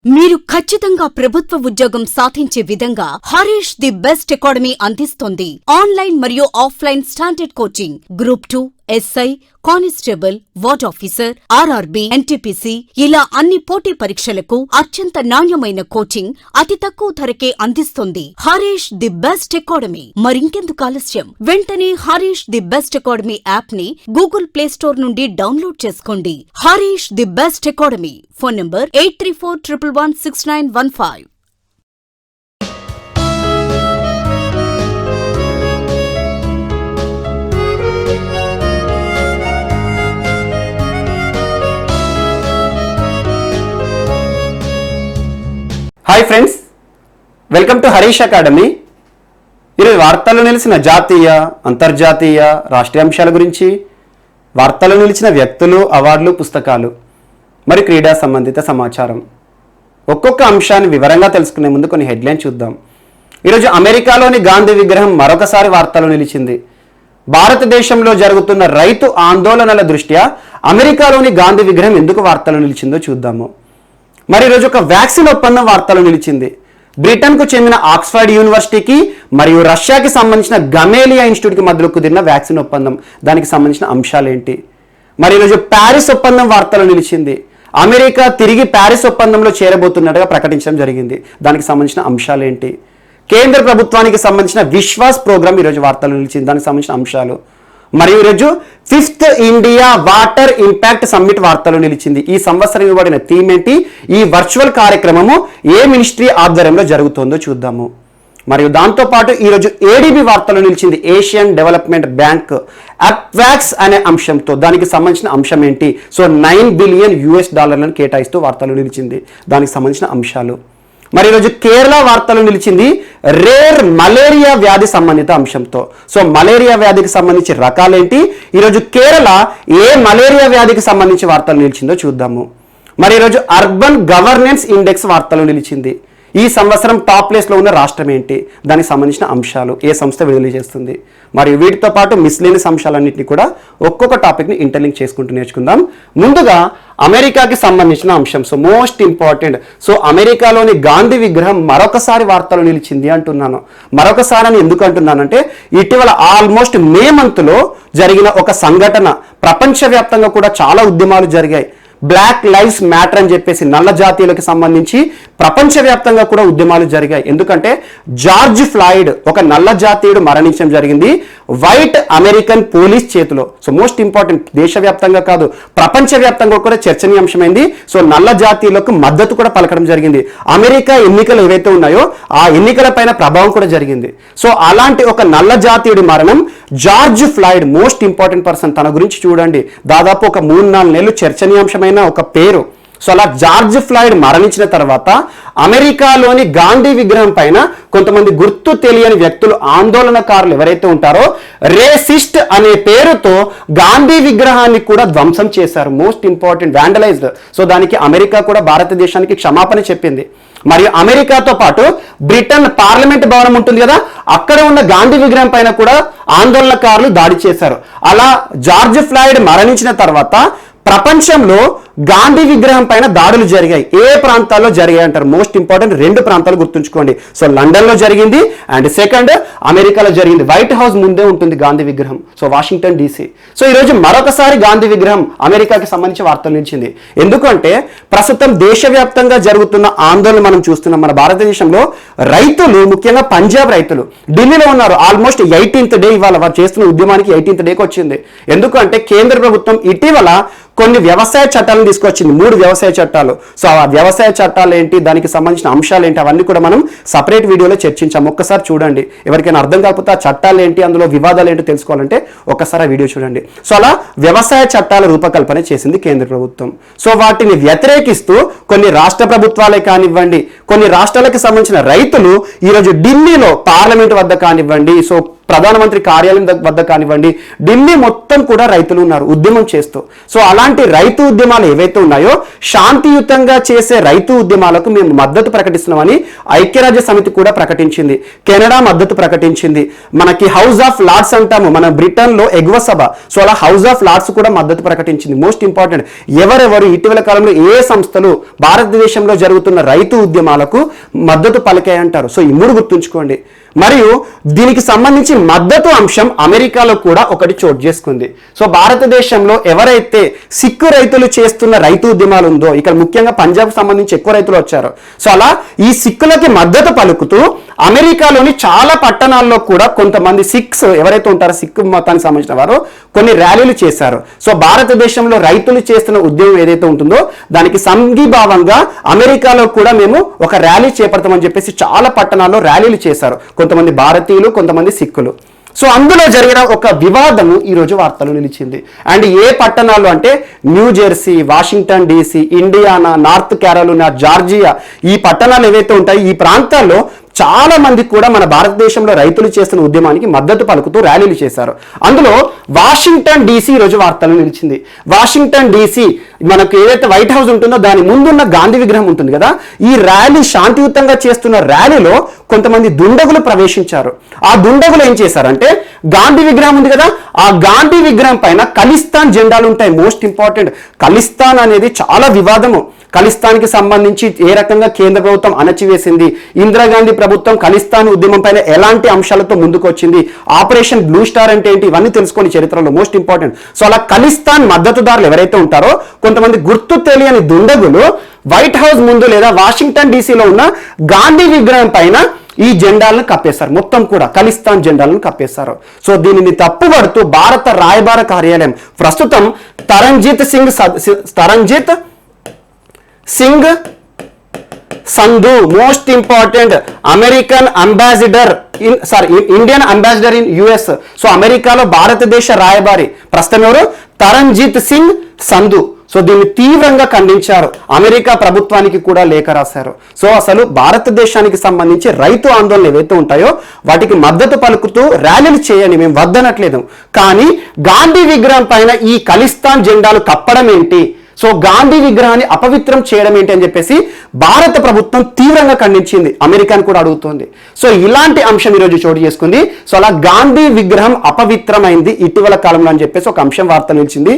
మీరు ఖచ్చితంగా ప్రభుత్వ ఉద్యోగం సాధించే విధంగా హరీష్ ది బెస్ట్ అకాడమీ అందిస్తోంది. ఆన్లైన్ మరియు offline standard coaching, group 2, SI, constable, ward officer, RRB, NTPC ఇలా అన్ని పోటీ పరీక్షలకు అత్యంత నాణ్యమైన కోచింగ్ అతి తక్కువ ధరకే అందిస్తుంది హరీష్ ది బెస్ట్ అకాడమీ. మరింకెందుకు ఆలస్యం, వెంటనే Harish the best academy app ని గూగుల్ ప్లే స్టోర్ నుండి డౌన్లోడ్ చేసుకోండి. Harish the best academy. Phone number 8341116915. Hi friends, welcome to Harish academy. ఈరోజు వార్తల్లో నిలిచిన జాతీయ, అంతర్జాతీయ, రాష్ట్రీయ అంశాల గురించి, వార్తల్లో నిలిచిన వ్యక్తులు, అవార్డులు, పుస్తకాలు మరియు క్రీడా సంబంధిత సమాచారం, ఒక్కొక్క అంశాన్ని వివరంగా తెలుసుకునే ముందు కొన్ని హెడ్లైన్ చూద్దాం. ఈరోజు అమెరికాలోని గాంధీ విగ్రహం మరొకసారి వార్తల్లో నిలిచింది. భారతదేశంలో జరుగుతున్న రైతు ఆందోళనల దృష్ట్యా అమెరికాలోని గాంధీ విగ్రహం ఎందుకు వార్తల్లో నిలిచిందో చూద్దాము. మరి ఈరోజు ఒక వ్యాక్సిన్ ఒప్పందం వార్తలు నిలిచింది. బ్రిటన్కు చెందిన ఆక్స్ఫర్డ్ యూనివర్సిటీకి మరియు రష్యాకి సంబంధించిన గమేలియా ఇన్స్టిట్యూట్కి మధ్యలో కుదిరిన వ్యాక్సిన్ ఒప్పందం, దానికి సంబంధించిన అంశాలు ఏంటి? మరి ఈరోజు ప్యారిస్ ఒప్పందం వార్తలు నిలిచింది. అమెరికా తిరిగి ప్యారిస్ ఒప్పందంలో చేరబోతున్నట్టుగా ప్రకటించడం జరిగింది. దానికి సంబంధించిన అంశాలు ఏంటి? కేంద్ర ప్రభుత్వానికి సంబంధించిన విశ్వాస్ ప్రోగ్రామ్ ఈరోజు వార్తలు నిలిచింది. దానికి సంబంధించిన అంశాలు. మరియు ఈరోజు 5th India water impact summit వార్తలు నిలిచింది. ఈ సంవత్సరం ఇవ్వబడిన థీమ్ ఏంటి? ఈ వర్చువల్ కార్యక్రమము ఏ మినిస్ట్రీ ఆధ్వర్యంలో జరుగుతుందో చూద్దాము. మరియు దాంతోపాటు ఈరోజు ఏడీబీ వార్తలు నిలిచింది. ఏషియన్ డెవలప్మెంట్ బ్యాంక్ అప్వాక్స్ అనే అంశంతో, దానికి సంబంధించిన అంశం ఏంటి? సో $9 బిలియన్ కేటాయిస్తూ వార్తలు నిలిచింది. దానికి సంబంధించిన అంశాలు. మరి ఈరోజు కేరళ వార్తలు నిలిచింది రేర్ మలేరియా వ్యాధి సంబంధిత అంశంతో. సో మలేరియా వ్యాధికి సంబంధించి రకాలేంటి? ఈరోజు కేరళ ఏ మలేరియా వ్యాధికి సంబంధించి వార్తలు నిలిచిందో చూద్దాము. మరి ఈరోజు అర్బన్ గవర్నెన్స్ ఇండెక్స్ వార్తలు నిలిచింది. ఈ సంవత్సరం టాప్ ప్లేస్లో ఉన్న రాష్ట్రం ఏంటి? దానికి సంబంధించిన అంశాలు, ఏ సంస్థ విడుదల చేస్తుంది? మరియు వీటితో పాటు మిస్లేనియస్ అంశాలన్నింటినీ కూడా ఒక్కొక్క టాపిక్ని ఇంటర్లింక్ చేసుకుంటూ నేర్చుకుందాం. ముందుగా అమెరికాకి సంబంధించిన అంశం, సో మోస్ట్ ఇంపార్టెంట్. సో అమెరికాలోని గాంధీ విగ్రహం మరొకసారి వార్తలు నిలిచింది అంటున్నాను. మరొకసారి అని ఎందుకు అంటున్నానంటే, ఇటీవల ఆల్మోస్ట్ మే మంత్లో జరిగిన ఒక సంఘటన, ప్రపంచవ్యాప్తంగా కూడా చాలా ఉద్యమాలు జరిగాయి. బ్లాక్ లైవ్స్ మ్యాటర్ అని చెప్పేసి నల్ల జాతీయులకు సంబంధించి ప్రపంచవ్యాప్తంగా కూడా ఉద్యమాలు జరిగాయి. ఎందుకంటే జార్జ్ ఫ్లాయిడ్, ఒక నల్ల జాతీయుడు మరణించడం జరిగింది వైట్ అమెరికన్ పోలీస్ చేతిలో. సో మోస్ట్ ఇంపార్టెంట్, దేశవ్యాప్తంగా కాదు ప్రపంచవ్యాప్తంగా కూడా చర్చనీయాంశమైంది. సో నల్ల జాతీయులకు మద్దతు కూడా పలకడం జరిగింది. అమెరికా ఎన్నికలు ఏవైతే ఉన్నాయో ఆ ఎన్నికల పైన ప్రభావం కూడా జరిగింది. సో అలాంటి ఒక నల్ల జాతీయుడి మరణం, George Floyd most important person. తన గురించి చూడండి, దాదాపు ఒక 3-4 నెలలు చర్చనీయాంశమైన ఒక పేరు. సో అలా జార్జ్ ఫ్లాయిడ్ మరణించిన తర్వాత అమెరికాలోని గాంధీ విగ్రహం పైన కొంతమంది గుర్తు తెలియని వ్యక్తులు, ఆందోళనకారులు ఎవరైతే ఉంటారో, రేసిస్ట్ అనే పేరుతో గాంధీ విగ్రహాన్ని కూడా ధ్వంసం చేశారు. Most important, vandalised. సో దానికి అమెరికా కూడా భారతదేశానికి క్షమాపణ చెప్పింది. మరియు అమెరికాతో పాటు బ్రిటన్ పార్లమెంట్ భవనం ఉంటుంది కదా, అక్కడ ఉన్న గాంధీ విగ్రహం పైన కూడా ఆందోళనకారులు దాడి చేశారు. అలా జార్జ్ ఫ్లాయిడ్ మరణించిన తర్వాత ప్రపంచంలో గాంధీ విగ్రహం పైన దాడులు జరిగాయి. ఏ ప్రాంతాల్లో జరిగాయి అంటారు? మోస్ట్ ఇంపార్టెంట్ 2 ప్రాంతాలు గుర్తుంచుకోండి. సో లండన్లో జరిగింది అండ్ సెకండ్ అమెరికాలో జరిగింది. వైట్ హౌస్ ముందే ఉంటుంది గాంధీ విగ్రహం, సో వాషింగ్టన్ DC. సో ఈరోజు మరొకసారి గాంధీ విగ్రహం అమెరికాకి సంబంధించి వార్తలు నిలిచింది. ఎందుకంటే ప్రస్తుతం దేశవ్యాప్తంగా జరుగుతున్న ఆందోళన మనం చూస్తున్నాం. మన భారతదేశంలో రైతులు, ముఖ్యంగా పంజాబ్ రైతులు ఢిల్లీలో ఉన్నారు. ఆల్మోస్ట్ 18th డే ఇవాళ వారు చేస్తున్న ఉద్యమానికి 18th డేకి వచ్చింది. ఎందుకంటే కేంద్ర ప్రభుత్వం ఇటీవల కొన్ని వ్యవసాయ చట్టాలను తీసుకొచ్చింది, 3 వ్యవసాయ చట్టాలు. సో ఆ వ్యవసాయ చట్టాలు ఏంటి, దానికి సంబంధించిన అంశాలు ఏంటి, అవన్నీ కూడా మనం సపరేట్ వీడియోలో చర్చించాం. ఒక్కసారి చూడండి. ఎవరికైనా అర్థం కాకపోతే ఆ చట్టాలు ఏంటి, అందులో వివాదాలు ఏంటో తెలుసుకోవాలంటే ఒక్కసారి ఆ వీడియో చూడండి. సో అలా వ్యవసాయ చట్టాల రూపకల్పన చేసింది కేంద్ర ప్రభుత్వం. సో వాటిని వ్యతిరేకిస్తూ కొన్ని రాష్ట్ర ప్రభుత్వాలే కానివ్వండి, కొన్ని రాష్ట్రాలకు సంబంధించిన రైతులు ఈరోజు ఢిల్లీలో పార్లమెంట్ వద్ద కానివ్వండి, సో ప్రధానమంత్రి కార్యాలయం వద్ద కానివ్వండి, ఢిల్లీ మొత్తం కూడా రైతులు ఉన్నారు ఉద్యమం చేస్తూ. సో అలాంటి రైతు ఉద్యమాలు ఏవైతే ఉన్నాయో శాంతియుతంగా చేసే రైతు ఉద్యమాలకు మేము మద్దతు ప్రకటిస్తున్నామని ఐక్యరాజ్య సమితి కూడా ప్రకటించింది. కెనడా మద్దతు ప్రకటించింది. మనకి హౌస్ ఆఫ్ లార్డ్స్ అంటాము, మన బ్రిటన్ లో ఎగువ సభ, సో అలా హౌస్ ఆఫ్ లార్డ్స్ కూడా మద్దతు ప్రకటించింది. మోస్ట్ ఇంపార్టెంట్, ఎవరెవరు ఇటీవల కాలంలో ఏ సంస్థలు భారతదేశంలో జరుగుతున్న రైతు ఉద్యమాలకు మద్దతు పలికాయంటారు. సో ఈ మూడు గుర్తుంచుకోండి. మరియు దీనికి సంబంధించి మద్దతు అంశం అమెరికాలో కూడా ఒకటి చోటు చేసుకుంది. సో భారతదేశంలో ఎవరైతే సిక్కు రైతులు చేస్తున్న రైతు ఉద్యమాలు ఉందో, ఇక్కడ ముఖ్యంగా పంజాబ్ సంబంధించి ఎక్కువ రైతులు వచ్చారు. సో అలా ఈ సిక్కులకి మద్దతు పలుకుతూ అమెరికాలోని చాలా పట్టణాల్లో కూడా కొంతమంది సిక్స్ ఎవరైతే ఉంటారో సిక్కు మతానికి సంబంధించిన వారు కొన్ని ర్యాలీలు చేశారు. సో భారతదేశంలో రైతులు చేస్తున్న ఉద్యమం ఏదైతే ఉంటుందో దానికి సంఘీభావంగా అమెరికాలో కూడా మేము ఒక ర్యాలీ చేపడతామని చెప్పేసి చాలా పట్టణాల్లో ర్యాలీలు చేశారు కొంతమంది భారతీయులు, కొంతమంది సిక్కులు. సో అందులో జరిగిన ఒక వివాదము ఈరోజు వార్తలు నిలిచింది. అండ్ ఏ పట్టణాలు అంటే new Jersey, Washington DC, Indiana, north Carolina, Georgia, ఈ పట్టణాలు ఏవైతే ఉంటాయో ఈ ప్రాంతాల్లో చాలా మంది కూడా మన భారతదేశంలో రైతులు చేస్తున్న ఉద్యమానికి మద్దతు పలుకుతూ ర్యాలీలు చేశారు. అందులో వాషింగ్టన్ డీసీ ఈరోజు వార్తలు నిలిచింది. వాషింగ్టన్ డీసీ మనకు ఏదైతే వైట్ హౌస్ ఉంటుందో దాని ముందున్న గాంధీ విగ్రహం ఉంటుంది కదా, ఈ ర్యాలీ శాంతియుతంగా చేస్తున్న ర్యాలీలో కొంతమంది దుండగులు ప్రవేశించారు. ఆ దుండగులు ఏం చేశారంటే గాంధీ విగ్రహం ఉంది కదా, ఆ గాంధీ విగ్రహం పైన ఖలిస్తాన్ జెండాలు ఉంటాయి. మోస్ట్ ఇంపార్టెంట్, ఖలిస్తాన్ అనేది చాలా వివాదము. ఖలిస్తాన్కి సంబంధించి ఏ రకంగా కేంద్ర ప్రభుత్వం అణచివేసింది, ఇందిరాగాంధీ ప్రభుత్వం ఖలిస్తాన్ ఉద్యమం పైన ఎలాంటి అంశాలతో ముందుకు వచ్చింది, ఆపరేషన్ బ్లూ స్టార్ అంటే ఏంటి, ఇవన్నీ తెలుసుకోండి చరిత్రలో. Most important. సో అలా ఖలిస్తాన్ మద్దతుదారులు ఎవరైతే ఉంటారో కొంతమంది గుర్తు తెలియని దుండగులు వైట్ హౌస్ ముందు లేదా వాషింగ్టన్ డీసీలో ఉన్న గాంధీ విగ్రహం పైన ఈ జెండాలను కప్పేశారు. మొత్తం కూడా ఖలిస్తాన్ జెండాలను కప్పేశారు. సో దీనిని తప్పుపడుతూ భారత రాయబార కార్యాలయం ప్రస్తుతం Taranjit Singh Sandhu, most important American ambassador Indian ambassador in US. So అమెరికాలో భారతదేశ రాయబారి ప్రస్తుతం ఎవరు, తరంజిత్ సింగ్ సంధు. సో దీన్ని తీవ్రంగా ఖండించారు. అమెరికా ప్రభుత్వానికి కూడా లేఖ రాశారు. సో అసలు భారతదేశానికి సంబంధించి రైతు ఆందోళనలు ఏవైతే ఉంటాయో వాటికి మద్దతు పలుకుతూ ర్యాలీలు చేయండి, మేము వద్దనట్లేదు. కానీ గాంధీ విగ్రహం పైన ఈ ఖలిస్తాన్ జెండాలు కప్పడం ఏంటి, సో గాంధీ విగ్రహాన్ని అపవిత్రం చేయడం ఏంటి అని చెప్పేసి భారత ప్రభుత్వం తీవ్రంగా ఖండించింది. అమెరికాను కూడా అడుగుతోంది. సో ఇలాంటి అంశం ఈరోజు చోటు చేసుకుంది. సో అలా గాంధీ విగ్రహం అపవిత్రమైంది ఇటీవల కాలంలో అని చెప్పేసి ఒక అంశం వార్త నిలిచింది.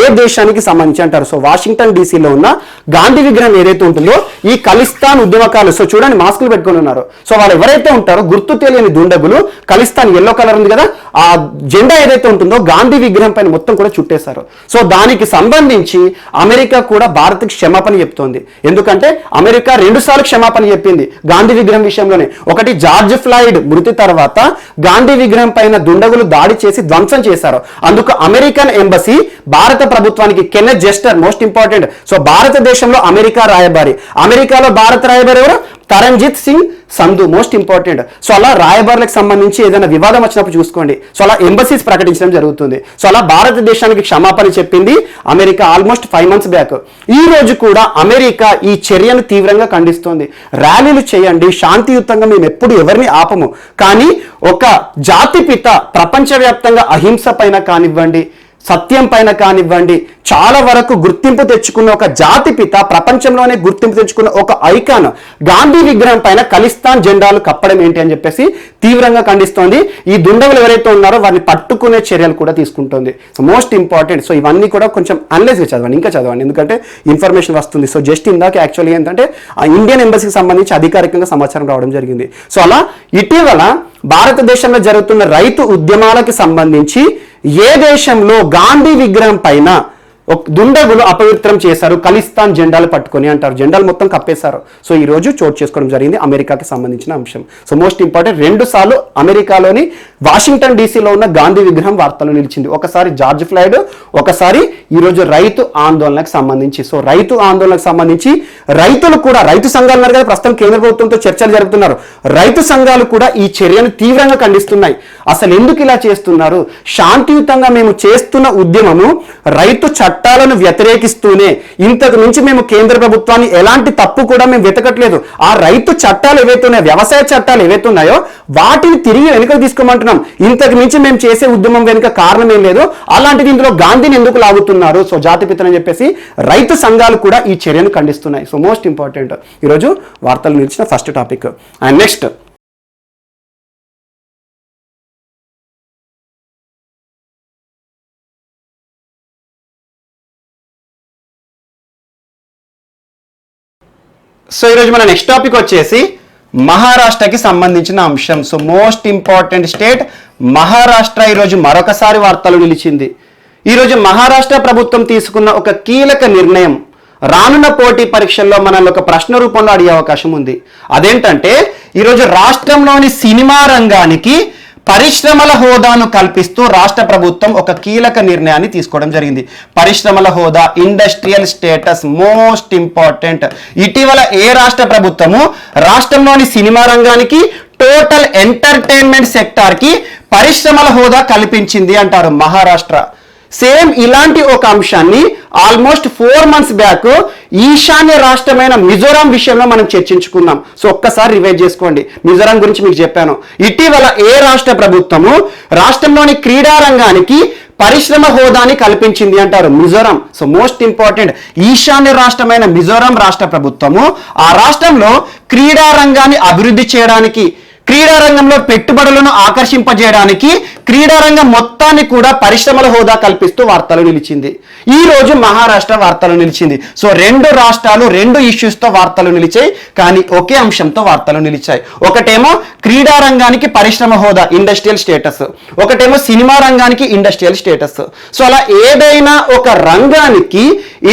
ఏ దేశానికి సంబంధించి అంటారు, సో వాషింగ్టన్ డీసీలో ఉన్న గాంధీ విగ్రహం ఏదైతే ఉంటుందో ఈ ఖలిస్తాన్ ఉద్యమకాలు, సో చూడండి మాస్కులు పెట్టుకొని ఉన్నారు. సో వాళ్ళు ఎవరైతే ఉంటారో గుర్తు తెలియని దుండగులు ఖలిస్తాన్ ఎల్లో కలర్ ఉంది కదా, ఆ జెండా ఏదైతే ఉంటుందో గాంధీ విగ్రహం పైన మొత్తం కూడా చుట్టేశారు. సో దానికి సంబంధించి అమెరికా కూడా భారత్కి క్షమాపణ చెప్తోంది. ఎందుకంటే అమెరికా 2 సార్లు క్షమాపణ చెప్పింది గాంధీ విగ్రహం విషయంలోనే. ఒకటి జార్జ్ ఫ్లాయిడ్ మృతి తర్వాత గాంధీ విగ్రహం పైన దుండగులు దాడి చేసి ధ్వంసం చేశారు. అందుకు అమెరికన్ ఎంబసీ భారత ప్రభుత్వానికి Kenneth gesture, most important. So భారతదేశంలో అమెరికా రాయబారి, అమెరికాలో భారత రాయబారి ఎవరు, Taranjit Singh Sandhu, most important. So అలా రాయబారులకు సంబంధించి ఏదైనా వివాదం వచ్చినప్పుడు చూసుకోండి. సో అలా ఎంబసీస్ ప్రకటించడం జరుగుతుంది. సో అలా భారతదేశానికి క్షమాపణ చెప్పింది అమెరికా ఆల్మోస్ట్ 5 months బ్యాక్. ఈ రోజు కూడా అమెరికా ఈ చర్యను తీవ్రంగా ఖండిస్తోంది. ర్యాలీలు చేయండి, శాంతియుతంగా మేము ఎప్పుడు ఎవరిని ఆపము, కానీ ఒక జాతిపిత ప్రపంచవ్యాప్తంగా అహింస పైన కానివ్వండి, సత్యం పైన కానివ్వండి చాలా వరకు గుర్తింపు తెచ్చుకున్న ఒక జాతిపిత, ప్రపంచంలోనే గుర్తింపు తెచ్చుకున్న ఒక ఐకాన్ గాంధీ విగ్రహం పైన ఖలిస్తాన్ జెండాలు కప్పడం ఏంటి అని చెప్పేసి తీవ్రంగా ఖండిస్తోంది. ఈ దుండగులు ఎవరైతే ఉన్నారో వారిని పట్టుకునే చర్యలు కూడా తీసుకుంటోంది. So most important. సో ఇవన్నీ కూడా కొంచెం అనలైజ్గా చదవండి, ఇంకా చదవండి, ఎందుకంటే ఇన్ఫర్మేషన్ వస్తుంది. సో జస్ట్ ఇందాక యాక్చువల్గా ఏంటంటే ఆ ఇండియన్ ఎంబసీకి సంబంధించి అధికారికంగా సమాచారం రావడం జరిగింది. సో అలా ఇటీవల భారతదేశంలో జరుగుతున్న రైతు ఉద్యమాలకు సంబంధించి ఏ దేశంలో గాంధీ విగ్రహం పైన దుండగులు అపవిత్రం చేశారు, ఖలిస్తాన్ జెండాలు పట్టుకొని అంటారు, జెండాలు మొత్తం కప్పేశారు. సో ఈ రోజు చోటు చేసుకోవడం జరిగింది అమెరికాకి సంబంధించిన అంశం. సో మోస్ట్ ఇంపార్టెంట్, 2 సార్లు అమెరికాలోని వాషింగ్టన్ డీసీలో ఉన్న గాంధీ విగ్రహం వార్తలు నిలిచింది. ఒకసారి జార్జ్ ఫ్లాయిడ్, ఒకసారి ఈరోజు రైతు ఆందోళనకు సంబంధించి. సో రైతు ఆందోళనకు సంబంధించి రైతులు కూడా, రైతు సంఘాలు ఉన్నారు కదా, ప్రస్తుతం కేంద్ర ప్రభుత్వంతో చర్చలు జరుపుతున్నారు. రైతు సంఘాలు కూడా ఈ చర్యను తీవ్రంగా ఖండిస్తున్నాయి. అసలు ఎందుకు ఇలా చేస్తున్నారు, శాంతియుతంగా మేము చేస్తున్న ఉద్యమము రైతు చట్టాలను వ్యతిరేకిస్తూనే ఇంతకు మించి మేము కేంద్ర ప్రభుత్వాన్ని ఎలాంటి తప్పు కూడా మేము వెతకట్లేదు. ఆ రైతు చట్టాలు ఏవైతే ఉన్నాయో, వ్యవసాయ చట్టాలు ఏవైతే ఉన్నాయో వాటిని తిరిగి వెనుకకు తీసుకోమంటున్నాం. ఇంతకు మించి మేము చేసే ఉద్యమం వెనుక కారణం ఏం లేదు. అలాంటిది ఇందులో గాంధీని ఎందుకు లాగుతున్నారు? సో జాతిపితని చెప్పేసి రైతు సంఘాలు కూడా ఈ చర్యను ఖండిస్తున్నాయి. సో మోస్ట్ ఇంపార్టెంట్ ఈరోజు వార్తలు నిలిచిన first topic. And next so ఈరోజు మన నెక్స్ట్ టాపిక్ వచ్చేసి మహారాష్ట్రకి సంబంధించిన అంశం. So most important state Maharashtra ఈరోజు మరొకసారి వార్తలు నిలిచింది. ఈరోజు మహారాష్ట్ర ప్రభుత్వం తీసుకున్న ఒక కీలక నిర్ణయం రానున్న పోటీ పరీక్షల్లో మనల్ని ఒక ప్రశ్న రూపంలో అడిగే అవకాశం ఉంది. అదేంటంటే ఈరోజు రాష్ట్రంలోని సినిమా రంగానికి పరిశ్రమల హోదాను కల్పిస్తూ రాష్ట్ర ప్రభుత్వం ఒక కీలక నిర్ణయాన్ని తీసుకోవడం జరిగింది. పరిశ్రమల హోదా, ఇండస్ట్రియల్ స్టేటస్ మోస్ట్ ఇంపార్టెంట్. ఇటీవల ఏ రాష్ట్ర ప్రభుత్వము రాష్ట్రంలోని సినిమా రంగానికి, టోటల్ ఎంటర్టైన్మెంట్ సెక్టార్కి పరిశ్రమల హోదా కల్పించింది అంటారు మహారాష్ట్ర. సేమ్ ఇలాంటి ఒక అంశాన్ని ఆల్మోస్ట్ 4 months బ్యాక్ ఈశాన్య రాష్ట్రమైన మిజోరాం విషయంలో మనం చర్చించుకున్నాం. సో ఒక్కసారి రివైజ్ చేసుకోండి. మిజోరాం గురించి మీకు చెప్పాను. ఇటీవల ఏ రాష్ట్ర ప్రభుత్వము రాష్ట్రంలోని క్రీడా రంగానికి పరిశ్రమ హోదాని కల్పించింది అంటారు? మిజోరాం. సో మోస్ట్ ఇంపార్టెంట్ ఈశాన్య రాష్ట్రమైన మిజోరాం రాష్ట్ర ప్రభుత్వము ఆ రాష్ట్రంలో క్రీడా రంగాన్ని అభివృద్ధి చేయడానికి, క్రీడా రంగంలో పెట్టుబడులను ఆకర్షింపజేయడానికి క్రీడా రంగం మొత్తాన్ని కూడా పరిశ్రమల హోదా కల్పిస్తూ వార్తలు నిలిచింది. ఈ రోజు మహారాష్ట్ర వార్తలు నిలిచింది. సో 2 రాష్ట్రాలు 2 ఇష్యూస్తో వార్తలు నిలిచాయి, కానీ ఒకే అంశంతో వార్తలు నిలిచాయి. ఒకటేమో క్రీడా రంగానికి పరిశ్రమ హోదా, ఇండస్ట్రియల్ స్టేటస్, ఒకటేమో సినిమా రంగానికి ఇండస్ట్రియల్ స్టేటస్. సో అలా ఏదైనా ఒక రంగానికి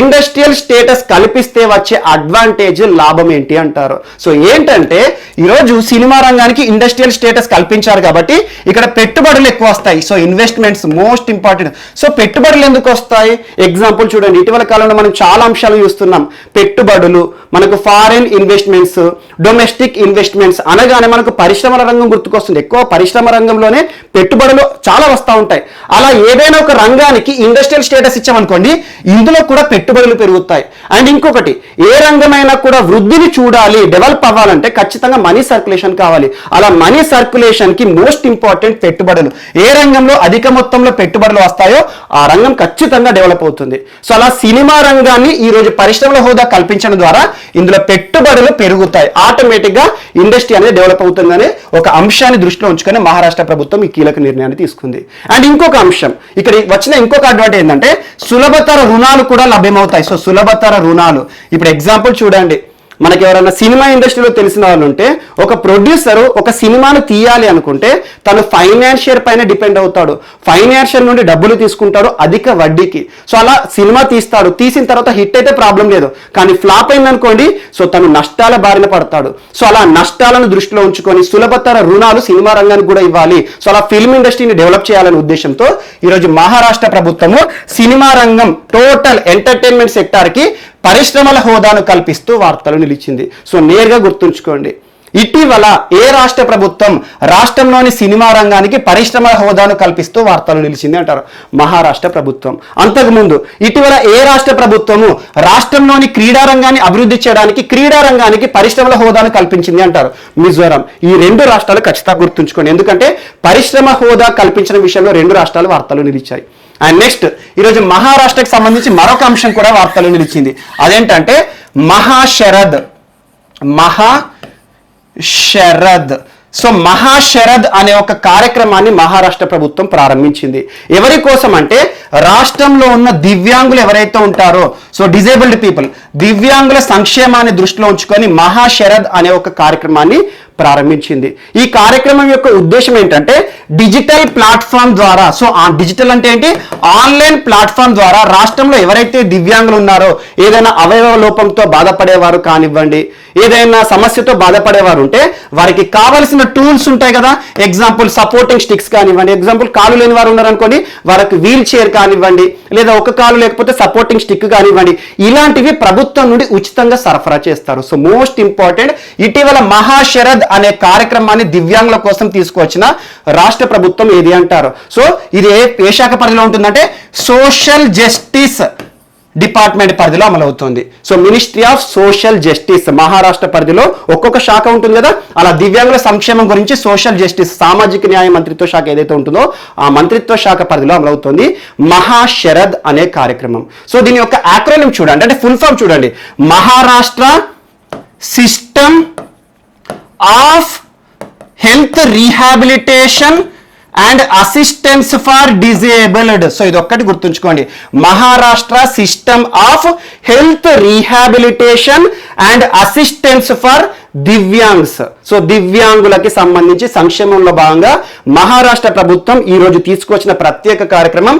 ఇండస్ట్రియల్ స్టేటస్ కల్పిస్తే వచ్చే అడ్వాంటేజ్, లాభం ఏంటి అంటారు. సో ఏంటంటే ఈరోజు సినిమా రంగానికి ఇండస్ట్రియల్ స్టేటస్ కల్పించారు కాబట్టి ఇక్కడ పెట్టుబడులు ఎక్కువ వస్తాయి. So investments most important. So పెట్టుబడులు ఎందుకు వస్తాయి? ఎగ్జాంపుల్ చూడండి, ఇటీవల కాలంలో మనం చాలా అంశాలు చూస్తున్నాం. పెట్టుబడులు, మనకు ఫారెన్ ఇన్వెస్ట్మెంట్స్, డొమెస్టిక్ ఇన్వెస్ట్మెంట్స్ అనగానే మనకు పరిశ్రమల రంగం గుర్తుకొస్తుంది. ఎక్కువ పరిశ్రమ రంగంలోనే పెట్టుబడులు చాలా వస్తూ ఉంటాయి. అలా ఏదైనా ఒక రంగానికి ఇండస్ట్రియల్ స్టేటస్ ఇచ్చామనుకోండి, ఇందులో కూడా పెట్టుబడులు పెరుగుతాయి. అండ్ ఇంకొకటి, ఏ రంగమైనా కూడా వృద్ధిని చూడాలి, డెవలప్ అవ్వాలంటే ఖచ్చితంగా మనీ సర్క్యులేషన్ కావాలి. అలా మనీ సర్క్యులేషన్ కి మోస్ట్ ఇంపార్టెంట్ పెట్టుబడులు. ఏ రంగంలో అధిక మొత్తంలో పెట్టుబడులు వస్తాయో ఆ రంగం ఖచ్చితంగా డెవలప్ అవుతుంది. సో అలా సినిమా రంగాన్ని ఈ రోజు పరిశ్రమల హోదా కల్పించడం ద్వారా ఇందులో పెట్టుబడులు పెరుగుతాయి. ఆటోమేటిక్ గా ఇండస్ట్రీ అనేది డెవలప్ అవుతుందనే ఒక అంశాన్ని దృష్టిలో ఉంచుకొని మహారాష్ట్ర ప్రభుత్వం ఈ కీలక నిర్ణయాన్ని తీసుకుంది. అండ్ ఇంకొక అంశం, ఇక్కడ వచ్చిన ఇంకొక అడ్వాంటేజ్ ఏంటంటే సులభతర రుణాలు కూడా లభ్యమవుతాయి. సో సులభతర రుణాలు, ఇప్పుడు ఎగ్జాంపుల్ చూడండి, మనకి ఎవరైనా సినిమా ఇండస్ట్రీలో తెలిసిన వాళ్ళు ఉంటే, ఒక ప్రొడ్యూసర్ ఒక సినిమాను తీయాలి అనుకుంటే తను ఫైనాన్షియర్ పైన డిపెండ్ అవుతాడు. ఫైనాన్షియర్ నుండి డబ్బులు తీసుకుంటాడు అధిక వడ్డీకి. సో అలా సినిమా తీస్తాడు, తీసిన తర్వాత హిట్ అయితే ప్రాబ్లం లేదు, కానీ ఫ్లాప్ అయిందనుకోండి సో తను నష్టాల బారిన పడతాడు. సో అలా నష్టాలను దృష్టిలో ఉంచుకొని సులభతర రుణాలు సినిమా రంగానికి కూడా ఇవ్వాలి. సో అలా ఫిల్మ్ ఇండస్ట్రీని డెవలప్ చేయాలనే ఉద్దేశంతో ఈరోజు మహారాష్ట్ర ప్రభుత్వము సినిమా రంగం, టోటల్ ఎంటర్టైన్మెంట్ సెక్టార్కి పరిశ్రమల హోదాను కల్పిస్తూ వార్తలు నిలిచింది. సో నేరుగా గుర్తుంచుకోండి, ఇటీవల ఏ రాష్ట్ర ప్రభుత్వం రాష్ట్రంలోని సినిమా రంగానికి పరిశ్రమల హోదాను కల్పిస్తూ వార్తలు నిలిచింది అంటారు? మహారాష్ట్ర ప్రభుత్వం. అంతకుముందు ఇటీవల ఏ రాష్ట్ర ప్రభుత్వము రాష్ట్రంలోని క్రీడా రంగాన్ని అభివృద్ధి చేయడానికి క్రీడా రంగానికి పరిశ్రమల హోదాను కల్పించింది అంటారు? మిజోరాం. ఈ 2 రాష్ట్రాలు ఖచ్చితంగా గుర్తుంచుకోండి, ఎందుకంటే పరిశ్రమ హోదా కల్పించిన విషయంలో 2 రాష్ట్రాలు వార్తలు నిలిచాయి. అండ్ నెక్స్ట్ ఈరోజు మహారాష్ట్రకు సంబంధించి మరొక అంశం కూడా వార్తలు నిలిచింది. అదేంటంటే మహాశరద్. సో మహాశరద్ అనే ఒక కార్యక్రమాన్ని మహారాష్ట్ర ప్రభుత్వం ప్రారంభించింది. ఎవరి కోసం అంటే రాష్ట్రంలో ఉన్న దివ్యాంగులు ఎవరైతే ఉంటారో, సో డిజేబుల్డ్ పీపుల్, దివ్యాంగుల సంక్షేమాన్ని దృష్టిలో ఉంచుకొని మహాశరద్ అనే ఒక కార్యక్రమాన్ని ప్రారంభించింది. ఈ కార్యక్రమం యొక్క ఉద్దేశం ఏంటంటే డిజిటల్ ప్లాట్ఫామ్ ద్వారా, సో ఆ డిజిటల్ అంటే ఏంటి, ఆన్లైన్ ప్లాట్ఫామ్ ద్వారా రాష్ట్రంలో ఎవరైతే దివ్యాంగులు ఉన్నారో, ఏదైనా అవయవ లోపంతో బాధపడేవారు కానివ్వండి, ఏదైనా సమస్యతో బాధపడేవారు ఉంటే వారికి కావలసిన టూల్స్ ఉంటాయి కదా, ఎగ్జాంపుల్ సపోర్టింగ్ స్టిక్స్ కానివ్వండి, ఎగ్జాంపుల్ కాలు లేని వారు ఉన్నారనుకోండి వారికి వీల్ చైర్ కానివ్వండి, లేదా ఒక కాలు లేకపోతే సపోర్టింగ్ స్టిక్ కానివ్వండి, ఇలాంటివి ప్రభుత్వం నుండి ఉచితంగా సరఫరా చేస్తారు. సో మోస్ట్ ఇంపార్టెంట్, ఇటీవల మహాశరద్ అనే కార్యక్రమాన్ని దివ్యాంగుల కోసం తీసుకొచ్చిన రాష్ట్ర ప్రభుత్వం ఏది అంటారు? సో ఇది ఏ శాఖ పరిధిలో ఉంటుందంటే సోషల్ జస్టిస్ డిపార్ట్మెంట్ పరిధిలో అమలవుతుంది. So ministry of social justice Maharashtra పరిధిలో ఒక్కొక్క శాఖ ఉంటుంది కదా, అలా దివ్యాంగుల సంక్షేమం గురించి సోషల్ జస్టిస్ సామాజిక న్యాయ మంత్రిత్వ శాఖ ఏదైతే ఉంటుందో ఆ మంత్రిత్వ శాఖ పరిధిలో అమలవుతుంది మహాశరద్ అనే కార్యక్రమం. సో దీని యొక్క యాక్రోనిమ్ చూడండి, అంటే ఫుల్ ఫామ్ చూడండి, Maharashtra system of health rehabilitation and assistance for disabled. So ఇది ఒక్కటి గుర్తుంచుకోండి, Maharashtra system of health rehabilitation and assistance for దివ్యాంగ్స్. సో దివ్యాంగులకి సంబంధించి సంక్షేమంలో భాగంగా మహారాష్ట్ర ప్రభుత్వం ఈ రోజు తీసుకొచ్చిన ప్రత్యేక కార్యక్రమం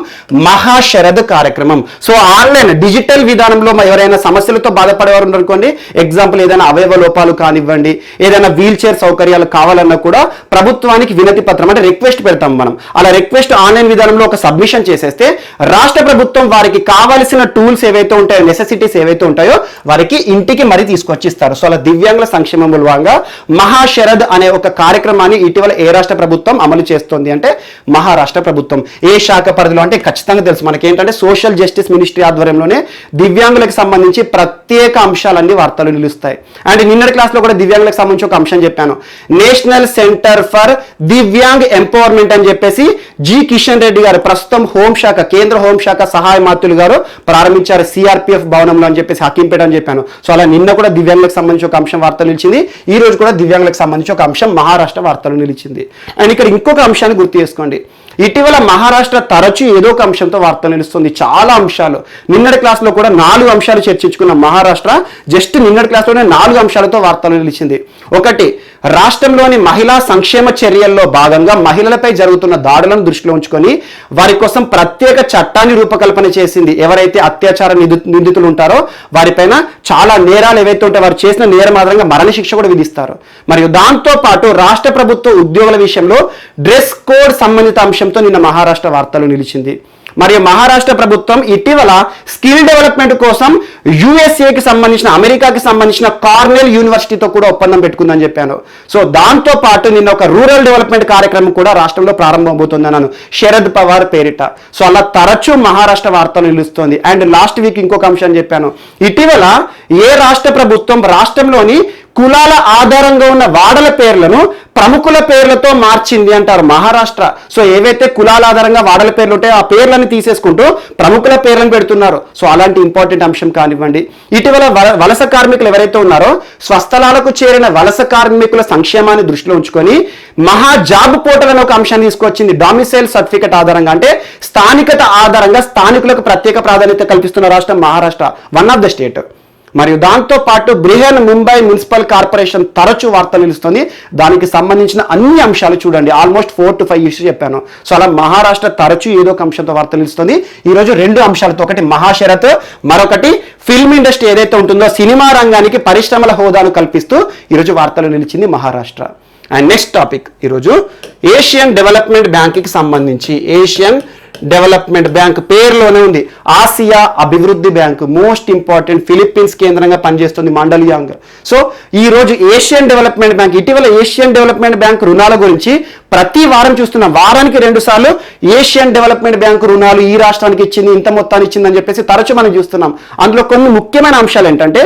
మహాశరద్ కార్యక్రమం. సో ఆన్లైన్ డిజిటల్ విధానంలో ఎవరైనా సమస్యలతో బాధపడేవారు ఉన్నారనుకోండి, ఎగ్జాంపుల్ ఏదైనా అవయవ లోపాలు కానివ్వండి, ఏదైనా వీల్ చైర్ సౌకర్యాలు కావాలన్నా కూడా ప్రభుత్వానికి వినతి పత్రం అంటే రిక్వెస్ట్ పెడతాం మనం. అలా రిక్వెస్ట్ ఆన్లైన్ విధానంలో ఒక సబ్మిషన్ చేసేస్తే రాష్ట్ర ప్రభుత్వం వారికి కావాల్సిన టూల్స్ ఏవైతే ఉంటాయో, నెసెసిటీస్ ఏవైతే ఉంటాయో వారికి ఇంటికి మరీ తీసుకొచ్చిస్తారు. సో అలా దివ్యాంగుల సంక్షేమం భాగంగా మహాశరద్ అనే ఒక కార్యక్రమాన్ని ఇటీవల ఏ రాష్ట్ర ప్రభుత్వం అమలు చేస్తోంది అంటే మహారాష్ట్ర ప్రభుత్వం. ఏ శాఖ పరిధిలో అంటే ఖచ్చితంగా తెలుసు మనకి, ఏంటంటే సోషల్ జస్టిస్ మినిస్ట్రీ ఆధ్వర్యంలోనే దివ్యాంగులకు సంబంధించి ప్రత్యేక అంశాలన్నీ వార్తలు నిలుస్తాయి. అండ్ నిన్నటి క్లాస్లో కూడా దివ్యాంగులకు సంబంధించి ఒక అంశం చెప్పాను, national centre for divyang empowerment అని చెప్పేసి జి కిషన్ రెడ్డి గారు ప్రస్తుతం హోంశాఖ కేంద్ర హోంశాఖ సహాయ మాత్రులు గారు ప్రారంభించారు సిఆర్పిఎఫ్ భవనంలో అని చెప్పేసి హకీంపేట అని చెప్పాను. సో అలా నిన్న కూడా దివ్యాంగులకు సంబంధించి ఒక అంశం వార్తలు నిలిచింది, ఈ రోజు కూడా దివ్యాంగులకు సంబంధించి ఒక అంశం మహారాష్ట్ర వార్తలు నిలిచింది. అండ్ ఇక్కడ ఇంకొక అంశాన్ని గుర్తు చేసుకోండి, ఇటీవల మహారాష్ట్ర తరచూ ఏదో ఒక అంశంతో వార్తలు నిలుస్తుంది. చాలా అంశాలు నిన్నటి క్లాస్లో కూడా 4 అంశాలు చర్చించుకున్న మహారాష్ట్ర జస్ట్ నిన్నటి క్లాస్లోనే 4 అంశాలతో వార్తలు నిలిచింది. ఒకటి, రాష్ట్రంలోని మహిళా సంక్షేమ చర్యల్లో భాగంగా మహిళలపై జరుగుతున్న దాడులను దృష్టిలో ఉంచుకొని వారి కోసం ప్రత్యేక చట్టాన్ని రూపకల్పన చేసింది. ఎవరైతే అత్యాచార నిందితులు ఉంటారో వారిపైన చాలా నేరాలు ఏవైతే ఉంటాయో వారు చేసిన నేరం ఆధారంగా మరణశిక్ష కూడా విధిస్తారు. మరియు దాంతో పాటు రాష్ట్ర ప్రభుత్వ ఉద్యోగుల విషయంలో డ్రెస్ కోడ్ సంబంధిత అంశంతో నిన్న మహారాష్ట్ర వార్తలు నిలిచింది. మరియు మహారాష్ట్ర ప్రభుత్వం ఇటీవల స్కిల్ డెవలప్మెంట్ కోసం యుఎస్ఏకి సంబంధించిన అమెరికాకి సంబంధించిన కార్నెల్ యూనివర్సిటీతో కూడా ఒప్పందం పెట్టుకుందని చెప్పాను. సో దాంతో పాటు నిన్న ఒక రూరల్ డెవలప్మెంట్ కార్యక్రమం కూడా రాష్ట్రంలో ప్రారంభమవుతుంది అన్నాను, శరద్ పవార్ పేరిట. సో అలా తరచూ మహారాష్ట్ర వార్తలు నిలుస్తోంది. అండ్ లాస్ట్ వీక్ ఇంకొక అంశం చెప్పాను, ఇటీవల ఏ రాష్ట్ర ప్రభుత్వం రాష్ట్రంలోని కులాల ఆధారంగా ఉన్న వాడల పేర్లను ప్రముఖుల పేర్లతో మార్చింది అంటారు మహారాష్ట్ర. సో ఏవైతే కులాల ఆధారంగా వాడల పేర్లు ఉంటాయో ఆ పేర్లను తీసేసుకుంటూ ప్రముఖుల పేర్లను పెడుతున్నారు. సో అలాంటి ఇంపార్టెంట్ అంశం కానివ్వండి, ఇటీవల వలస కార్మికులు ఎవరైతే ఉన్నారో స్వస్థలాలకు చేరిన వలస కార్మికుల సంక్షేమాన్ని దృష్టిలో ఉంచుకొని మహా జాబ్ పోర్టల్ అనే ఒక అంశాన్ని తీసుకొచ్చింది. డామిసైల్ సర్టిఫికెట్ ఆధారంగా అంటే స్థానికత ఆధారంగా స్థానికులకు ప్రత్యేక ప్రాధాన్యత కల్పిస్తున్న రాష్ట్రం Maharashtra, one of the state. మరియు దాంతో పాటు బృహన్ ముంబై మున్సిపల్ కార్పొరేషన్ తరచూ వార్తలు నిలుస్తుంది. దానికి సంబంధించిన అన్ని అంశాలు చూడండి, ఆల్మోస్ట్ 4 to 5 ఇష్యూస్ చెప్పాను. సో అలా మహారాష్ట్ర తరచూ ఏదో ఒక అంశంతో వార్తలు నిలుస్తుంది. ఈరోజు 2 అంశాలతో, ఒకటి మహాశరత్, మరొకటి ఫిల్మ్ ఇండస్ట్రీ ఏదైతే ఉంటుందో సినిమా రంగానికి పరిశ్రమల హోదాను కల్పిస్తూ ఈరోజు వార్తలు నిలిచింది మహారాష్ట్ర. అండ్ నెక్స్ట్ టాపిక్ ఈరోజు ఏషియన్ డెవలప్మెంట్ బ్యాంక్కి సంబంధించి. ఏషియన్ డెవలప్మెంట్ బ్యాంక్ పేరులోనే ఉంది, ఆసియా అభివృద్ధి బ్యాంకు. మోస్ట్ ఇంపార్టెంట్, ఫిలిప్పీన్స్ కేంద్రంగా పనిచేస్తుంది మండలియాంగ్. సో ఈ రోజు ఏషియన్ డెవలప్మెంట్ బ్యాంక్, ఇటీవల ఏషియన్ డెవలప్మెంట్ బ్యాంక్ రుణాల గురించి ప్రతి వారం చూస్తున్నాం, వారానికి 2 సార్లు ఏషియన్ డెవలప్మెంట్ బ్యాంక్ రుణాలు ఈ రాష్ట్రానికి ఇచ్చింది, ఇంత మొత్తాన్ని ఇచ్చిందని చెప్పేసి తరచూ మనం చూస్తున్నాం. అందులో కొన్ని ముఖ్యమైన అంశాలు ఏంటంటే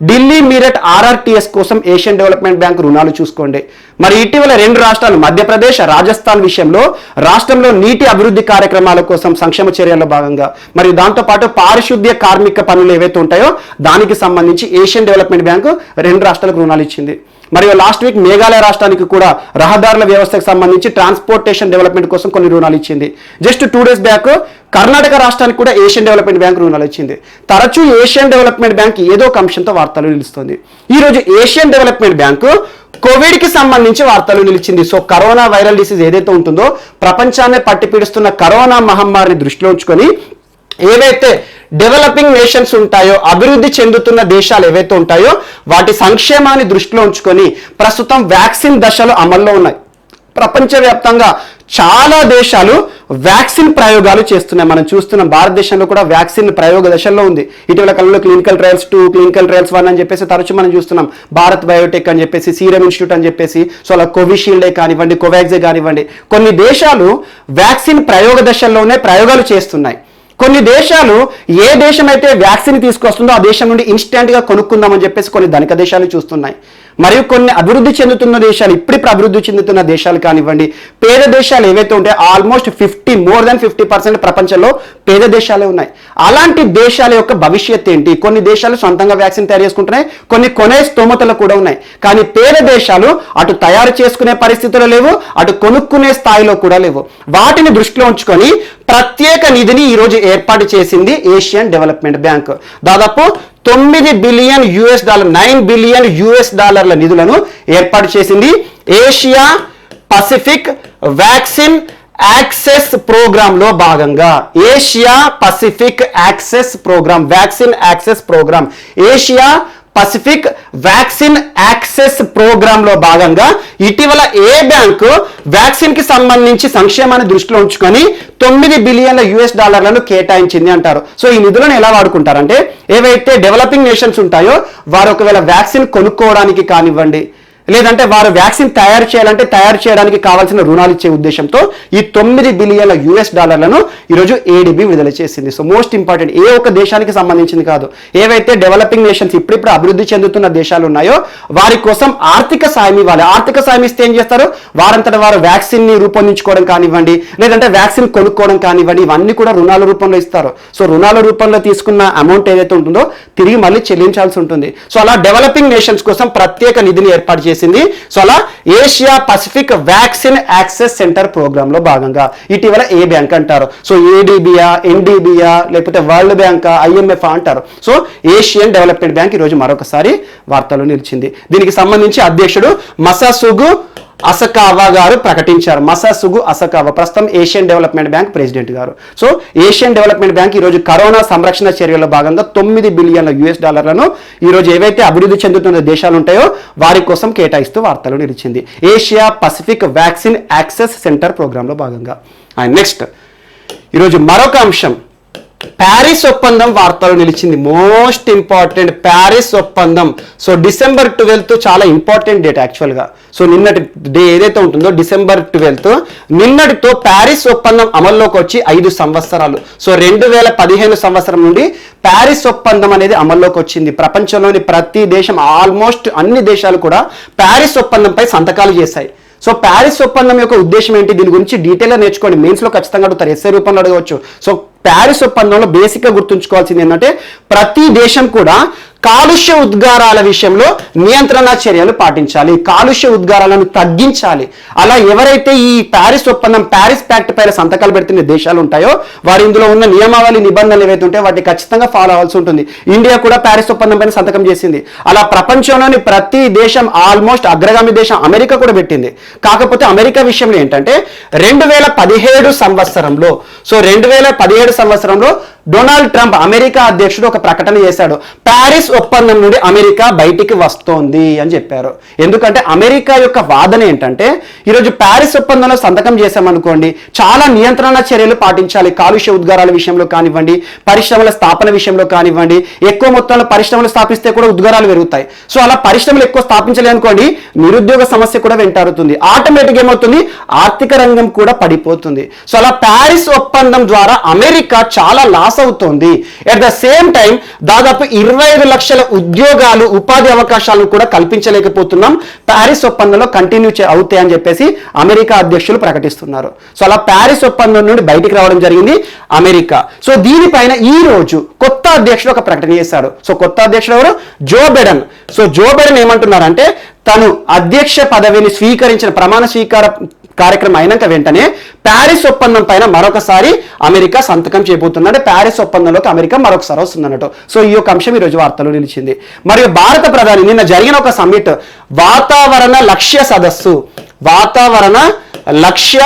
ఢిల్లీ మీరట్ ఆర్ఆర్టీఎస్ కోసం ఏషియన్ డెవలప్మెంట్ బ్యాంక్ రుణాలు చూసుకోండి. మరి ఇటీవల 2 రాష్ట్రాలు మధ్యప్రదేశ్, రాజస్థాన్ విషయంలో రాష్ట్రంలో నీటి అభివృద్ధి కార్యక్రమాల కోసం సంక్షేమ చర్యల్లో భాగంగా మరియు దాంతోపాటు పారిశుద్ధ్య కార్మిక పనులు ఏవైతే ఉంటాయో దానికి సంబంధించి ఏషియన్ డెవలప్మెంట్ బ్యాంకు 2 రాష్ట్రాలకు రుణాలు ఇచ్చింది. మరియు లాస్ట్ వీక్ మేఘాలయ రాష్ట్రానికి కూడా రహదారుల వ్యవస్థకు సంబంధించి ట్రాన్స్పోర్టేషన్ డెవలప్మెంట్ కోసం కొన్ని రుణాలు ఇచ్చింది. జస్ట్ 2 days బ్యాక్ కర్ణాటక రాష్ట్రానికి కూడా ఏషియన్ డెవలప్మెంట్ బ్యాంక్ రుణాలు ఇచ్చింది. తరచూ ఏషియన్ డెవలప్మెంట్ బ్యాంక్ ఏదో ఒక అంశంతో వార్తలు నిలుస్తుంది. ఈరోజు ఏషియన్ డెవలప్మెంట్ బ్యాంకు కోవిడ్కి సంబంధించి వార్తలు నిలిచింది. సో కరోనా వైరల్ డిసీజ్ ఏదైతే ఉంటుందో ప్రపంచాన్ని పట్టిపీడిస్తున్న కరోనా మహమ్మారిని దృష్టిలో ఉంచుకొని ఏవైతే డెవలపింగ్ నేషన్స్ ఉంటాయో, అభివృద్ధి చెందుతున్న దేశాలు ఏవైతే ఉంటాయో వాటి సంక్షేమాన్ని దృష్టిలో ఉంచుకొని ప్రస్తుతం వ్యాక్సిన్ దశలు అమల్లో ఉన్నాయి. ప్రపంచవ్యాప్తంగా చాలా దేశాలు వ్యాక్సిన్ ప్రయోగాలు చేస్తున్నాయి. మనం చూస్తున్నాం భారతదేశంలో కూడా వ్యాక్సిన్ ప్రయోగ దశల్లో ఉంది. ఇటీవల కాలంలో క్లినికల్ ట్రయల్స్ 2, క్లినికల్ ట్రయల్స్ 1 అని చెప్పేసి తరచూ మనం చూస్తున్నాం. భారత్ బయోటెక్ అని చెప్పేసి, సీరం ఇన్స్టిట్యూట్ అని చెప్పేసి, సో అలా కోవిషీల్డే కానివ్వండి, కోవాక్సే కానివ్వండి, కొన్ని దేశాలు వ్యాక్సిన్ ప్రయోగ దశల్లోనే ప్రయోగాలు చేస్తున్నాయి. కొన్ని దేశాలు ఏ దేశం అయితే వ్యాక్సిన్ తీసుకొస్తుందో ఆ దేశం నుండి ఇన్స్టెంట్గా కొనుక్కుందామని చెప్పేసి కొన్ని ధనిక దేశాలు చూస్తున్నాయి. మరియు కొన్ని అభివృద్ధి చెందుతున్న దేశాలు, ఇప్పుడిప్పుడు అభివృద్ధి చెందుతున్న దేశాలు కానివ్వండి, పేద దేశాలు ఏవైతే ఉంటాయో ఆల్మోస్ట్ 50% ప్రపంచంలో పేద దేశాలే ఉన్నాయి. అలాంటి దేశాల యొక్క భవిష్యత్ ఏంటి? కొన్ని దేశాలు సొంతంగా వ్యాక్సిన్ తయారు చేసుకుంటున్నాయి, కొన్ని కొనే స్తోమతలు కూడా ఉన్నాయి. కానీ పేద దేశాలు అటు తయారు చేసుకునే పరిస్థితులు లేవు, అటు కొనుక్కునే స్థాయిలో కూడా లేవు. వాటిని దృష్టిలో ఉంచుకొని ప్రత్యేక నిధిని ఈరోజు ఏర్పాటు చేసింది ఏషియన్ డెవలప్మెంట్ బ్యాంక్. దాదాపు $9 బిలియన్ 9 బిలియన్ డాలర్ల నిధులను ఏర్పాటు చేసింది Asia Pacific vaccine access program లో భాగంగా. Asia Pacific access program, vaccine access program, Asia Pacific vaccine access program లో భాగంగా ఇటీవల ఏ బ్యాంకు వ్యాక్సిన్ కి సంబంధించి సంక్షేమాన్ని దృష్టిలో ఉంచుకొని $9 బిలియన్ల డాలర్లను కేటాయించింది అంటారు. సో ఈ నిధులను ఎలా వాడుకుంటారంటే, ఏవైతే డెవలపింగ్ నేషన్స్ ఉంటాయో వారు ఒకవేళ వ్యాక్సిన్ కొనుక్కోవడానికి కానివ్వండి, లేదంటే వారు వ్యాక్సిన్ తయారు చేయాలంటే తయారు చేయడానికి కావాల్సిన రుణాలు ఇచ్చే ఉద్దేశంతో ఈ $9 బిలియన్ల డాలర్లను ఈరోజు ఏడీబీ విడుదల చేసింది. సో మోస్ట్ ఇంపార్టెంట్, ఏ ఒక్క దేశానికి సంబంధించింది కాదు, ఏవైతే డెవలపింగ్ నేషన్స్ ఇప్పుడిప్పుడు అభివృద్ధి చెందుతున్న దేశాలు ఉన్నాయో వారి కోసం ఆర్థిక సాయం ఇవ్వాలి. ఆర్థిక సాయం ఇస్తే ఏం చేస్తారు, వారంతట వారు వ్యాక్సిన్ ని రూపొందించుకోవడం కానివ్వండి, లేదంటే వ్యాక్సిన్ కొనుక్కోవడం కానివ్వండి, ఇవన్నీ కూడా రుణాల రూపంలో ఇస్తారు. సో రుణాల రూపంలో తీసుకున్న అమౌంట్ ఏదైతే ఉంటుందో తిరిగి మళ్ళీ చెల్లించాల్సి ఉంటుంది. సో అలా డెవలపింగ్ నేషన్స్ కోసం ప్రత్యేక నిధిని ఏర్పాటు చేసింది. సో అలా Asia Pacific vaccine access centre program లో భాగంగా ఇటీవల ఏ బ్యాంక్ అంటారు, సో ఏడీబీయా, ఎన్డీబీయా, లేకపోతే వరల్డ్ బ్యాంక్, ఐఎంఎఫ్ అంటారు. సో ఏషియన్ డెవలప్మెంట్ బ్యాంక్ ఈరోజు మరొకసారి వార్తల్లో నిలిచింది. దీనికి సంబంధించి అధ్యక్షుడు మసాసుగు అసకావా గారు ప్రకటించారు. మసాసుగు అసకావా ప్రస్తుతం ఏషియన్ డెవలప్మెంట్ బ్యాంక్ ప్రెసిడెంట్ గారు. సో ఏషియన్ డెవలప్మెంట్ బ్యాంక్ ఈరోజు కరోనా సంరక్షణ చర్యల్లో భాగంగా $9 బిలియన్ల డాలర్లను ఈరోజు ఏవైతే అభివృద్ధి చెందుతున్న దేశాలు ఉంటాయో వారి కోసం కేటాయిస్తూ వార్తలు నిలిచింది. Asia Pacific vaccine access centre ప్రోగ్రాంలో భాగంగా. అండ్ నెక్స్ట్ ఈరోజు మరొక అంశం, ప్యారిస్ ఒప్పందం వార్తలు నిలిచింది. మోస్ట్ ఇంపార్టెంట్ ప్యారిస్ ఒప్పందం. సో December 12 చాలా ఇంపార్టెంట్ డేట్ యాక్చువల్గా. సో నిన్నటి డే ఏదైతే ఉంటుందో December 12 నిన్నటితో ప్యారిస్ ఒప్పందం అమల్లోకి వచ్చి 5 సంవత్సరాలు. సో 2015 సంవత్సరం నుండి ప్యారిస్ ఒప్పందం అనేది అమల్లోకి వచ్చింది. ప్రపంచంలోని ప్రతి దేశం, ఆల్మోస్ట్ అన్ని దేశాలు కూడా ప్యారిస్ ఒప్పందంపై సంతకాలు చేశాయి. సో ప్యారిస్ ఒప్పందం యొక్క ఉద్దేశం ఏంటి, దీని గురించి డీటెయిల్గా నేర్చుకోండి. మెయిన్స్లో ఖచ్చితంగా అడుగుతారు, ఎస్ఏ రూపంలో అడగవచ్చు. సో ప్యారిస్ ఒప్పందంలో బేసిక్గా గుర్తుంచుకోవాల్సింది ఏంటంటే ప్రతి దేశం కూడా కాలుష్య ఉద్గారాల విషయంలో నియంత్రణ చర్యలు పాటించాలి, కాలుష్య ఉద్గారాలను తగ్గించాలి. అలా ఎవరైతే ఈ ప్యారిస్ ఒప్పందం, ప్యారిస్ ప్యాక్ట్ పైన సంతకాలు పెడుతున్న దేశాలు ఉంటాయో వారు ఇందులో ఉన్న నియమావళి, నిబంధనలు ఏవైతే ఉంటాయో వాటిని ఖచ్చితంగా ఫాలో అవ్వాల్సి ఉంటుంది. ఇండియా కూడా ప్యారిస్ ఒప్పందం పైన సంతకం చేసింది. అలా ప్రపంచంలోని ప్రతి దేశం, ఆల్మోస్ట్ అగ్రగామి దేశం అమెరికా కూడా పెట్టింది. కాకపోతే అమెరికా విషయంలో ఏంటంటే 2017 సంవత్సరంలో, సో 2017 సంవత్సరంలో డొనాల్డ్ ట్రంప్ అమెరికా అధ్యక్షుడు ఒక ప్రకటన చేశాడు, ప్యారిస్ ఒప్పందం నుండి అమెరికా బయటికి వస్తోంది అని చెప్పారు. ఎందుకంటే అమెరికా యొక్క వాదన ఏంటంటే ఈరోజు ప్యారిస్ ఒప్పందంలో సంతకం చేశామనుకోండి, చాలా నియంత్రణ చర్యలు పాటించాలి, కాలుష్య ఉద్గారాల విషయంలో కానివ్వండి, పరిశ్రమల స్థాపన విషయంలో కానివ్వండి. ఎక్కువ మొత్తంలో పరిశ్రమలు స్థాపిస్తే కూడా ఉద్గారాలు పెరుగుతాయి. సో అలా పరిశ్రమలు ఎక్కువ స్థాపించలే అనుకోండి, నిరుద్యోగ సమస్య కూడా వెంటారుతుంది, ఆటోమేటిక్ ఏమవుతుంది, ఆర్థిక రంగం కూడా పడిపోతుంది. సో అలా ప్యారిస్ ఒప్పందం ద్వారా అమెరికా చాలా లాస్ అవుతోంది. అట్ ద సేమ్ టైం దాదాపు 25 లక్షల ఉద్యోగాలు, ఉపాధి అవకాశాలను కూడా కల్పించలేకపోతున్నాం ప్యారిస్ ఒప్పందంలో కంటిన్యూ అవుతాయని చెప్పేసి అమెరికా అధ్యక్షులు ప్రకటిస్తున్నారు. సో అలా ప్యారిస్ ఒప్పందం నుండి బయటికి రావడం జరిగింది అమెరికా. సో దీనిపైన ఈ రోజు కొత్త అధ్యక్షుడు ఒక ప్రకటన చేశాడు. సో కొత్త అధ్యక్షుడు ఎవరు, Joe Biden. So Joe Biden ఏమంటున్నారంటే తను అధ్యక్ష పదవిని స్వీకరించిన ప్రమాణ స్వీకార కార్యక్రమం అయినాక వెంటనే ప్యారిస్ ఒప్పందం పైన మరొకసారి అమెరికా సంతకం చేయబోతుంది. అంటే ప్యారిస్ ఒప్పందంలోకి అమెరికా మరొకసారి వస్తుందన్నట్టు. సో ఈ యొక్క అంశం ఈరోజు వార్తలు నిలిచింది. మరియు భారత ప్రధాని నిన్న జరిగిన ఒక సమ్మిట్, వాతావరణ లక్ష్య సదస్సు, వాతావరణ లక్ష్య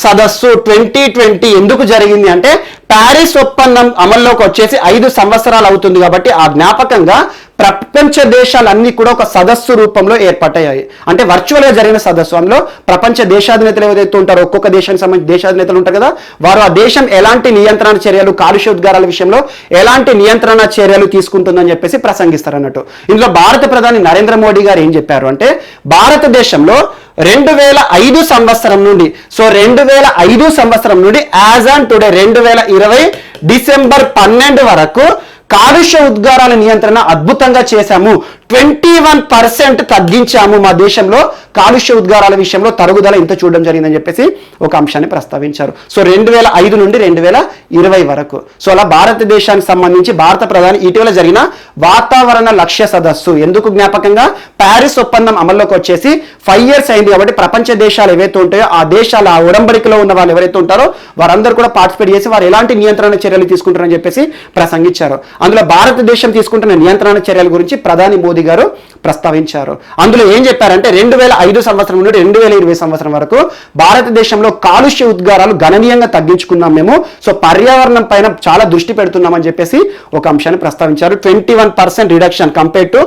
సదస్సు 2020 ఎందుకు జరిగింది అంటే ప్యారిస్ ఒప్పందం అమల్లోకి వచ్చేసి 5 సంవత్సరాలు అవుతుంది కాబట్టి ఆ జ్ఞాపకంగా ప్రపంచ దేశాలన్నీ కూడా ఒక సదస్సు రూపంలో ఏర్పాటయ్యాయి. అంటే వర్చువల్గా జరిగిన సదస్సు. అందులో ప్రపంచ దేశాధినేతలు ఏదైతే ఉంటారో, ఒక్కొక్క దేశానికి సంబంధించి దేశాధినేతలు ఉంటారు కదా, వారు ఆ దేశం ఎలాంటి నియంత్రణ చర్యలు, కాలుష్య ఉద్గారాల విషయంలో ఎలాంటి నియంత్రణ చర్యలు తీసుకుంటుందని చెప్పేసి ప్రసంగిస్తారు అన్నట్టు. ఇందులో భారత ప్రధాని నరేంద్ర మోడీ గారు ఏం చెప్పారు అంటే, భారతదేశంలో 2005 సంవత్సరం నుండి, సో 2005 సంవత్సరం నుండి యాజ్ ఆన్ టుడే 2020 డిసెంబర్ 12 వరకు కాలుష్య ఉద్గారాల నియంత్రణ అద్భుతంగా చేశాము. 21% తగ్గించాము. మా దేశంలో కాలుష్య ఉద్గారాల విషయంలో తరుగుదల ఇంత చూడడం జరిగిందని చెప్పేసి ఒక అంశాన్ని ప్రస్తావించారు. సో 2005 నుండి 2020 వరకు. సో అలా భారతదేశానికి సంబంధించి భారత ప్రధాని ఇటీవల జరిగిన వాతావరణ లక్ష్య సదస్సు, ఎందుకు జ్ఞాపకంగా, ప్యారిస్ ఒప్పందం అమల్లోకి వచ్చేసి 5 years అయింది కాబట్టి ప్రపంచ దేశాలు ఏవైతే ఉంటాయో ఆ దేశాల ఆ ఉడంబడికలో ఉన్న వాళ్ళు ఎవరైతే ఉంటారో వారందరూ కూడా పార్టిసిపేట్ చేసి వారు ఎలాంటి నియంత్రణ చర్యలు తీసుకుంటారని చెప్పేసి ప్రసంగించారు. అందులో భారతదేశం తీసుకుంటున్న నియంత్రణ చర్యల గురించి ప్రధాని మోదీ గారు ప్రస్తావించారు. అందులో ఏం చెప్పారంటే 2005 సంవత్సరం నుండి 2020 సంవత్సరం వరకు భారతదేశంలో కాలుష్య ఉద్గారాలు గణనీయంగా తగ్గించుకున్నాం మేము. సో పర్యావరణం పైన చాలా దృష్టి పెడుతున్నామని చెప్పేసి ఒక అంశాన్ని ప్రస్తావించారు. 21% రిడక్షన్ కంపేర్ టు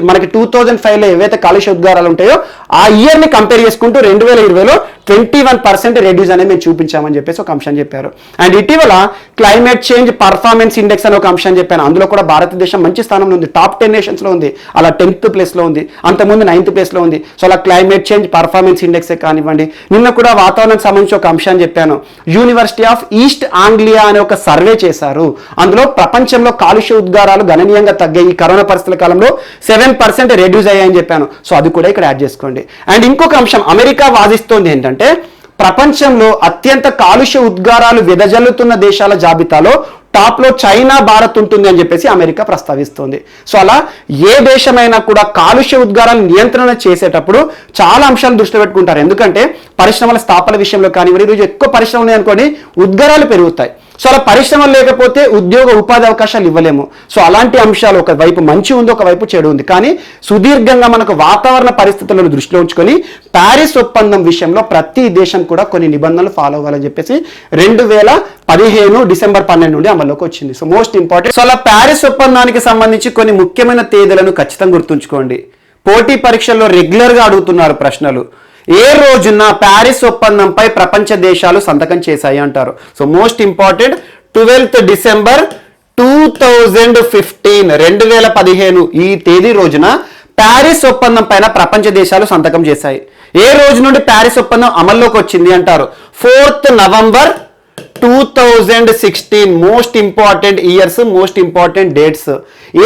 మనకి 2005లో ఏవైతే కాలుష్య ఉద్గారాలు ఉంటాయో ఆ ఇయర్ ని కంపేర్ చేసుకుంటూ 2020లో 21% రెడ్యూస్ అనేది మేము చూపించామని చెప్పేసి ఒక అంశం చెప్పారు. అండ్ ఇటీవల క్లైమేట్ చేంజ్ పర్ఫార్మెన్స్ ఇండెక్స్ అని ఒక అంశం చెప్పాను. అందులో కూడా భారతదేశం మంచి స్థానంలో ఉంది, టాప్ 10 నేషన్స్ లో ఉంది, అలా 10th ప్లేస్లో ఉంది, అంతకుముందు 9th ప్లేస్లో ఉంది. సో అలా క్లైమేట్ చేంజ్ పర్ఫార్మెన్స్ ఇండెక్సే కానివ్వండి. నిన్న కూడా వాతావరణానికి సంబంధించి ఒక అంశాన్ని చెప్పాను. యూనివర్సిటీ ఆఫ్ ఈస్ట్ ఆంగ్లియా అనే ఒక సర్వే చేశారు. అందులో ప్రపంచంలో కాలుష్య ఉద్గారాలు గణనీయంగా తగ్గాయి. ఈ కరోనా పరిస్థితుల కాలంలో 7% రెడ్యూస్ అయ్యాయని చెప్పాను. సో అది కూడా ఇక్కడ యాడ్ చేసుకోండి. అండ్ ఇంకొక అంశం అమెరికా వాదిస్తోంది ఏంటంటే, ప్రపంచంలో అత్యంత కాలుష్య ఉద్గారాలు వెదజల్లుతున్న దేశాల జాబితాలో టాప్ లో చైనా, భారత్ ఉంటుంది అని చెప్పేసి అమెరికా ప్రస్తావిస్తోంది. సో అలా ఏ దేశమైనా కూడా కాలుష్య ఉద్గారాలను నియంత్రణ చేసేటప్పుడు చాలా అంశాలు దృష్టిలో పెట్టుకుంటారు. ఎందుకంటే పరిశ్రమల స్థాపన విషయంలో కానివ్వండి, ఈరోజు ఎక్కువ పరిశ్రమలు ఉన్నాయనుకోండి ఉద్గారాలు పెరుగుతాయి. సో అలా పరిశ్రమలు లేకపోతే ఉద్యోగ ఉపాధి అవకాశాలు ఇవ్వలేము. సో అలాంటి అంశాలు ఒకవైపు మంచి ఉంది, ఒకవైపు చెడు ఉంది. కానీ సుదీర్ఘంగా మనకు వాతావరణ పరిస్థితులను దృష్టిలో ఉంచుకొని ప్యారిస్ ఒప్పందం విషయంలో ప్రతి దేశం కూడా కొన్ని నిబంధనలు ఫాలో అవ్వాలని చెప్పేసి 2015 డిసెంబర్ 12 నుండి అమల్లోకి వచ్చింది. So most important. సో అలా ప్యారిస్ ఒప్పందానికి సంబంధించి కొన్ని ముఖ్యమైన తేదీలను ఖచ్చితంగా గుర్తుంచుకోండి. పోటీ పరీక్షల్లో రెగ్యులర్గా అడుగుతున్నారు ప్రశ్నలు. ఏ రోజున ప్యారిస్ ఒప్పందంపై ప్రపంచ దేశాలు సంతకం చేశాయి అంటారు. So most important 12th December 2015 2015 ఈ తేదీ రోజున ప్యారిస్ ఒప్పందం పైన ప్రపంచ దేశాలు సంతకం చేశాయి. ఏ రోజు నుండి ప్యారిస్ ఒప్పందం అమల్లోకి వచ్చింది అంటారు. 4th November 2016. Most important years, most important dates.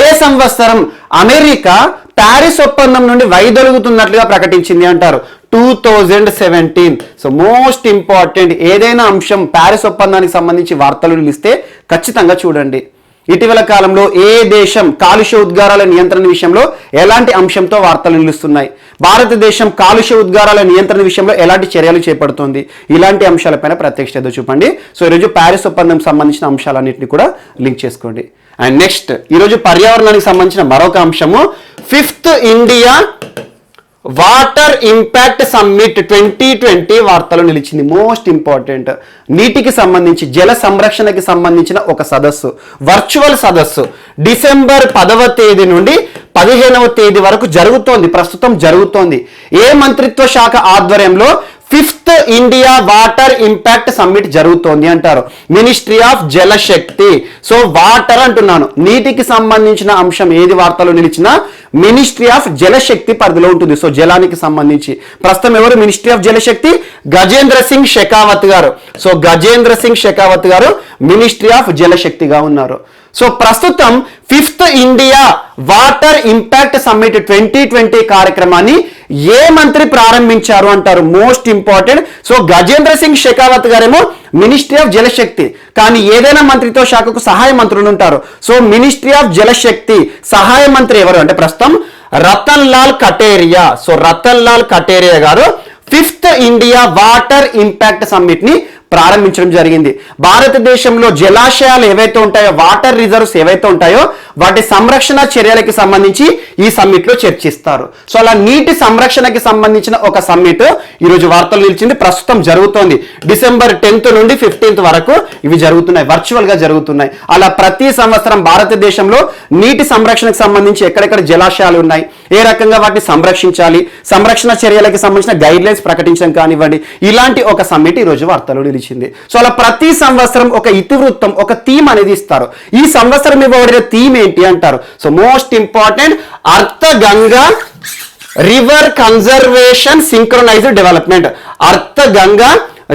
ఏ సంవత్సరం అమెరికా ప్యారిస్ ఒప్పందం నుండి వైదొలుగుతున్నట్లుగా ప్రకటించింది అంటారు. 2017. So most important. ఏదైనా అంశం ప్యారిస్ ఒప్పందానికి సంబంధించి వార్తలు నిలిస్తే ఖచ్చితంగా చూడండి. ఇటీవల కాలంలో ఏ దేశం కాలుష్య ఉద్గారాల నియంత్రణ విషయంలో ఎలాంటి అంశంతో వార్తలు నిలుస్తున్నాయి, భారతదేశం కాలుష్య ఉద్గారాల నియంత్రణ విషయంలో ఎలాంటి చర్యలు చేపడుతుంది, ఇలాంటి అంశాలపైన ప్రత్యేక శ్రద్ధ చూపండి. సో ఈరోజు ప్యారిస్ ఒప్పందం సంబంధించిన అంశాలన్నింటినీ కూడా లింక్ చేసుకోండి. అండ్ నెక్స్ట్ ఈరోజు పర్యావరణానికి సంబంధించిన మరొక అంశము 5th India water impact summit 2020 వార్తలు నిలిచింది. Most important. నీటికి సంబంధించి జల సంరక్షణకి సంబంధించిన ఒక సదస్సు, వర్చువల్ సదస్సు డిసెంబర్ 10వ తేదీ నుండి 15వ తేదీ వరకు జరుగుతోంది, ప్రస్తుతం జరుగుతోంది. ఏ మంత్రిత్వ శాఖ ఆధ్వర్యంలో 5th India water impact summit జరుగుతోంది అంటారు. Ministry of Jal Shakti. So water అంటున్నాను, నీటికి సంబంధించిన అంశం ఏది వార్తలో నిలిచినా మినిస్ట్రీ ఆఫ్ జలశక్తి పరిధిలో ఉంటుంది. సో జలానికి సంబంధించి ప్రస్తుతం ఎవరు మినిస్ట్రీ ఆఫ్ జలశక్తి? గజేంద్ర సింగ్ షెకావత్ గారు. సో గజేంద్ర సింగ్ షెకావత్ గారు మినిస్ట్రీ ఆఫ్ జలశక్తిగా ఉన్నారు. సో ప్రస్తుతం 5th India water impact summit 2020 కార్యక్రమాన్ని ఏ మంత్రి ప్రారంభించారు అంటారు. Most important. So Gajendra Singh Shekhawat గారేమో మినిస్ట్రీ ఆఫ్ జలశక్తి, కానీ ఏదైనా మంత్రిత్వ శాఖకు సహాయ మంత్రులు ఉంటారు. సో మినిస్ట్రీ ఆఫ్ జలశక్తి సహాయ మంత్రి ఎవరు అంటే ప్రస్తుతం రతన్ లాల్ కటేరియా. సో రతన్ లాల్ కటేరియా గారు 5th India water impact summit ని ప్రారంభించడం జరిగింది. భారతదేశంలో జలాశయాలు ఏవైతే ఉంటాయో, వాటర్ రిజర్వ్స్ ఏవైతే ఉంటాయో వాటి సంరక్షణ చర్యలకి సంబంధించి ఈ సమ్మిట్ లో చర్చిస్తారు. సో అలా నీటి సంరక్షణకి సంబంధించిన ఒక సమ్మిట్ ఈరోజు వార్తలు నిలిచింది, ప్రస్తుతం జరుగుతోంది. డిసెంబర్ 10th నుండి 15th వరకు ఇవి జరుగుతున్నాయి, వర్చువల్ గా జరుగుతున్నాయి. అలా ప్రతి సంవత్సరం భారతదేశంలో నీటి సంరక్షణకు సంబంధించి ఎక్కడెక్కడ జలాశయాలు ఉన్నాయి, ఏ రకంగా వాటిని సంరక్షించాలి, సంరక్షణ చర్యలకి సంబంధించిన గైడ్ లైన్స్ ప్రకటించడం కానివ్వండి, ఇలాంటి ఒక సమ్మిట్ ఈ రోజు వార్తలు నిలిచింది. సో అలా ప్రతి సంవత్సరం ఒక ఇతివృత్తం, ఒక థీమ్ అనేది ఇస్తారు. ఈ సంవత్సరం ఇవ్వబడిన థీమ్ ఏంటి అంటారు. So most important, Arth Ganga river conservation synchronised development. Arth Ganga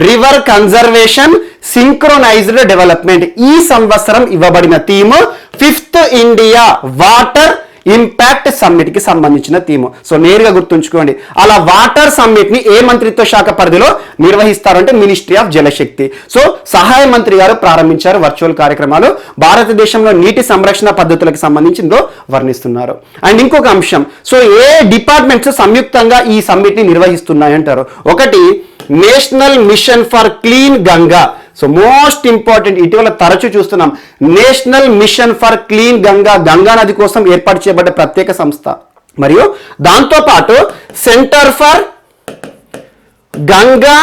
river conservation synchronised development. ఈ సంవత్సరం ఇవ్వబడిన theme 5th India water impact summit కి సంబంధించిన థీమ్. సో నేరుగా గుర్తుంచుకోండి. అలా వాటర్ సమ్మిట్ ని ఏ మంత్రిత్వ శాఖ పరిధిలో నిర్వహిస్తారంటే మినిస్ట్రీ ఆఫ్ జలశక్తి. సో సహాయ మంత్రి గారు ప్రారంభించారు వర్చువల్ కార్యక్రమాలు. భారతదేశంలో నీటి సంరక్షణ పద్ధతులకు సంబంధించిందో వర్ణిస్తున్నారు. అండ్ ఇంకొక అంశం, సో ఏ డిపార్ట్మెంట్స్ సంయుక్తంగా ఈ సమ్మిట్ ని నిర్వహిస్తున్నాయంటారు. ఒకటి national mission for clean Ganga. So most important, ఇటీవల తరచూ చూస్తున్నాం, national mission for clean Ganga, Ganga నది కోసం ఏర్పాటు చేయబడ్డ ప్రత్యేక సంస్థ. మరియు దాంతోపాటు centre for Ganga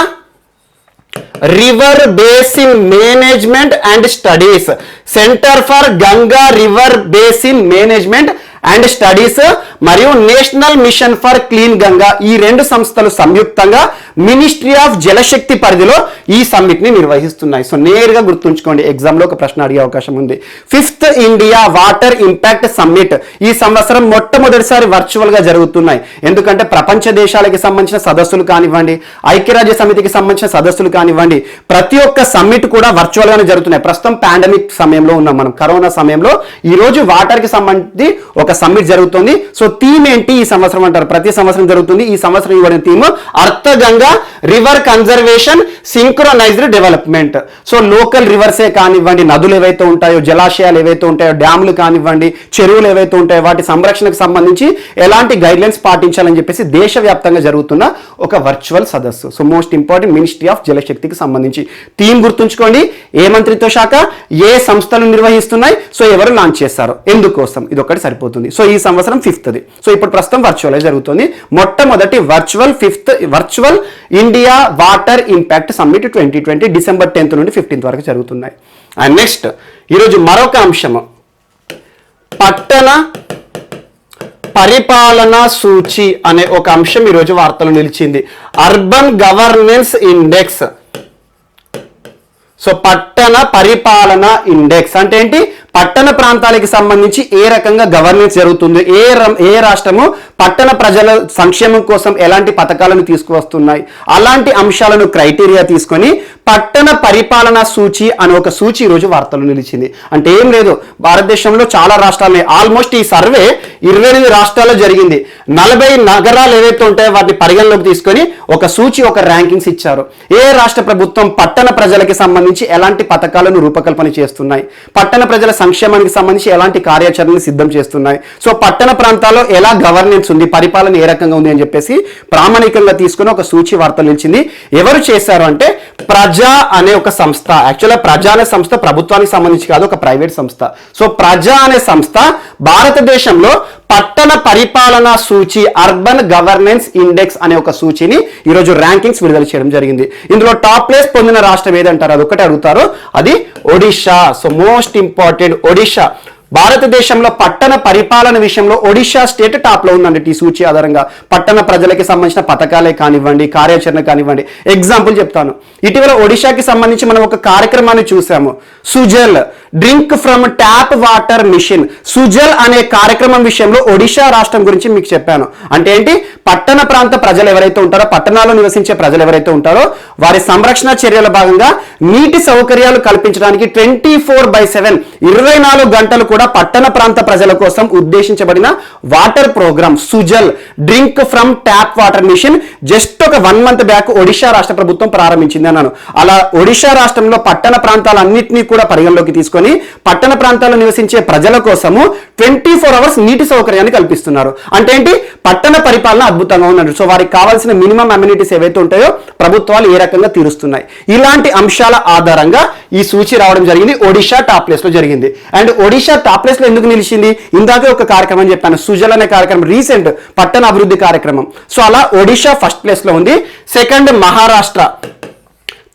river basin management and studies. Centre for Ganga river basin management and studies మరియు national mission for clean Ganga, ఈ రెండు సంస్థలు సంయుక్తంగా మినిస్ట్రీ ఆఫ్ జలశక్తి పరిధిలో ఈ సమ్మిట్ ని నిర్వహిస్తున్నాయి. సో నేరుగా గుర్తుంచుకోండి, ఎగ్జామ్ లో ఒక ప్రశ్న అడిగే అవకాశం ఉంది. 5th India water impact summit ఈ సంవత్సరం మొట్టమొదటిసారి వర్చువల్ గా జరుగుతున్నాయి. ఎందుకంటే ప్రపంచ దేశాలకి సంబంధించిన సదస్సులు కానివ్వండి, ఐక్యరాజ్య సమితికి సంబంధించిన సదస్సులు కానివ్వండి, ప్రతి ఒక్క సమ్మిట్ కూడా వర్చువల్ గానే జరుగుతున్నాయి. ప్రస్తుతం పాండమిక్ సమయంలో ఉన్నాం మనం, కరోనా సమయంలో. ఈ రోజు వాటర్ కి సంబంధించి ఒక సమ్మిట్ జరుగుతుంది. సో థీమ్ ఏంటి ఈ సంవత్సరం అంటారు. ప్రతి సంవత్సరం జరుగుతుంది. ఈ సంవత్సరం ఇవ్వబడిన theme Arth Ganga river conservation synchronised development. So local రివర్సే కానివ్వండి, నదులు ఏవైతే ఉంటాయో, జలాశయాలు ఏవైతే ఉంటాయో, డ్యాములు కానివ్వండి, చెరువులు ఏవైతే ఉంటాయో, వాటి సంరక్షణకు సంబంధించి ఎలాంటి గైడ్ లైన్స్ పాటించాలని చెప్పేసి దేశవ్యాప్తంగా జరుగుతున్న ఒక వర్చువల్ సదస్సు. So most important, ministry of జలశక్తికి సంబంధించి థీమ్ గుర్తుంచుకోండి. ఏ మంత్రిత్వ శాఖ, ఏ సంస్థలు నిర్వహిస్తున్నాయి, సో ఎవరు లాంచ్ చేస్తారు, ఎందుకోసం, ఇది ఒకటి సరిపోతుంది. సో ఈ సంవత్సరం 5th. సో ఇప్పుడు ప్రస్తుతం వర్చువల్ జరుగుతుంది. మొట్టమొదటి virtual India water impact summit 2020 December 10th నుండి 15th వరకు జరుగుతున్నాయి. అండ్ నెక్స్ట్ ఈరోజు మరొక అంశము, పట్టణ పరిపాలనా సూచి అనే ఒక అంశం ఈరోజు వార్తలు నిలిచింది. Urban governance index. సో పట్టణ పరిపాలన ఇండెక్స్ అంటే ఏంటి? పట్టణ ప్రాంతాలకు సంబంధించి ఏ రకంగా గవర్నెన్స్ జరుగుతుంది, ఏ రాష్ట్రము పట్టణ ప్రజల సంక్షేమం కోసం ఎలాంటి పథకాలను తీసుకువస్తున్నాయి, అలాంటి అంశాలను క్రైటీరియా తీసుకొని పట్టణ పరిపాలనా సూచి అనే ఒక సూచి ఈరోజు వార్తలు నిలిచింది. అంటే ఏం లేదు, భారతదేశంలో చాలా రాష్ట్రాలు, ఆల్మోస్ట్ ఈ సర్వే 28 రాష్ట్రాల్లో జరిగింది. 40 నగరాలు ఏవైతే ఉంటాయో వాటిని పరిగణలోకి తీసుకొని ఒక సూచి, ఒక ర్యాంకింగ్స్ ఇచ్చారు. ఏ రాష్ట్ర ప్రభుత్వం పట్టణ ప్రజలకి సంబంధించి ఎలాంటి పథకాలను రూపకల్పన చేస్తున్నాయి, పట్టణ ప్రజల సంక్షేమానికి సంబంధించి ఎలాంటి కార్యాచరణలు సిద్ధం చేస్తున్నాయి, సో పట్టణ ప్రాంతాల్లో ఎలా గవర్నెన్స్ ఉంది, పరిపాలన ఏ రకంగా ఉంది అని చెప్పేసి ప్రామాణికంగా తీసుకుని ఒక సూచి వార్తలు నిలిచింది. ఎవరు చేశారు అంటే ప్రజా అనే ఒక సంస్థ. యాక్చువల్గా ప్రజా అనే సంస్థ ప్రభుత్వానికి సంబంధించి కాదు, ఒక ప్రైవేట్ సంస్థ. సో ప్రజా అనే సంస్థ భారతదేశంలో పట్టణ పరిపాలనా సూచి, అర్బన్ గవర్నెన్స్ ఇండెక్స్ అనే ఒక సూచిని ఈరోజు ర్యాంకింగ్స్ విడుదల చేయడం జరిగింది. ఇందులో టాప్ ప్లేస్ పొందిన రాష్ట్రం ఏదంటారు, అది ఒకటే అడుగుతారు, అది Odisha. So most important, Odisha. భారతదేశంలో పట్టణ పరిపాలన విషయంలో ఒడిషా స్టేట్ టాప్ లో ఉందండి. ఈ సూచి ఆధారంగా పట్టణ ప్రజలకి సంబంధించిన పథకాలే కానివ్వండి, కార్యాచరణ కానివ్వండి. ఎగ్జాంపుల్ చెప్తాను. ఇటీవల ఒడిషాకి సంబంధించి మనం ఒక కార్యక్రమాన్ని చూసాము, Sujal, drink from tap water mission. Sujal అనే కార్యక్రమం విషయంలో ఒడిషా రాష్ట్రం గురించి మీకు చెప్పాను. అంటే ఏంటి, పట్టణ ప్రాంత ప్రజలు ఎవరైతే ఉంటారో, పట్టణాల్లో నివసించే ప్రజలు ఎవరైతే ఉంటారో వారి సంరక్షణ చర్యల భాగంగా నీటి సౌకర్యాలు కల్పించడానికి 24/7 24 గంటలు కూడా కూడా పట్టణ ప్రాంత ప్రజల కోసం ఉద్దేశించబడిన water programme Sujal drink from tap water mission just ఒక 1 month బ్యాక్ ఒడిశా రాష్ట్ర ప్రభుత్వం ప్రారంభించింది అన్నాను. అలా ఒడిశా రాష్ట్రంలో పట్టణ ప్రాంతాలన్నింటినీ కూడా పరిగణలోకి తీసుకొని పట్టణ ప్రాంతాల్లో నివసించే ప్రజల కోసము 24 hours నీటి సౌకర్యాన్ని కల్పిస్తున్నారు. అంటే ఏంటి, పట్టణ పరిపాలన అద్భుతంగా ఉన్నది. సో వారికి కావాల్సిన మినిమం అమ్యూనిటీస్ ఏవైతే ఉంటాయో ప్రభుత్వాలు ఏ రకంగా తీరుస్తున్నాయి. ఇలాంటి అంశాల ఆధారంగా ఈ సూచి రావడం జరిగింది. ఒడిశా టాప్ ప్లేస్ లో జరిగింది. అండ్ ఒడిశా టాప్ ప్లేస్ లో ఎందుకు నిలిచింది, ఇందాకే ఒక కార్యక్రమం చెప్పాను, సుజల్ అనే కార్యక్రమం, రీసెంట్ పట్టణ అభివృద్ధి కార్యక్రమం. సో అలా ఒడిశా ఫస్ట్ ప్లేస్ లో ఉంది, second Maharashtra,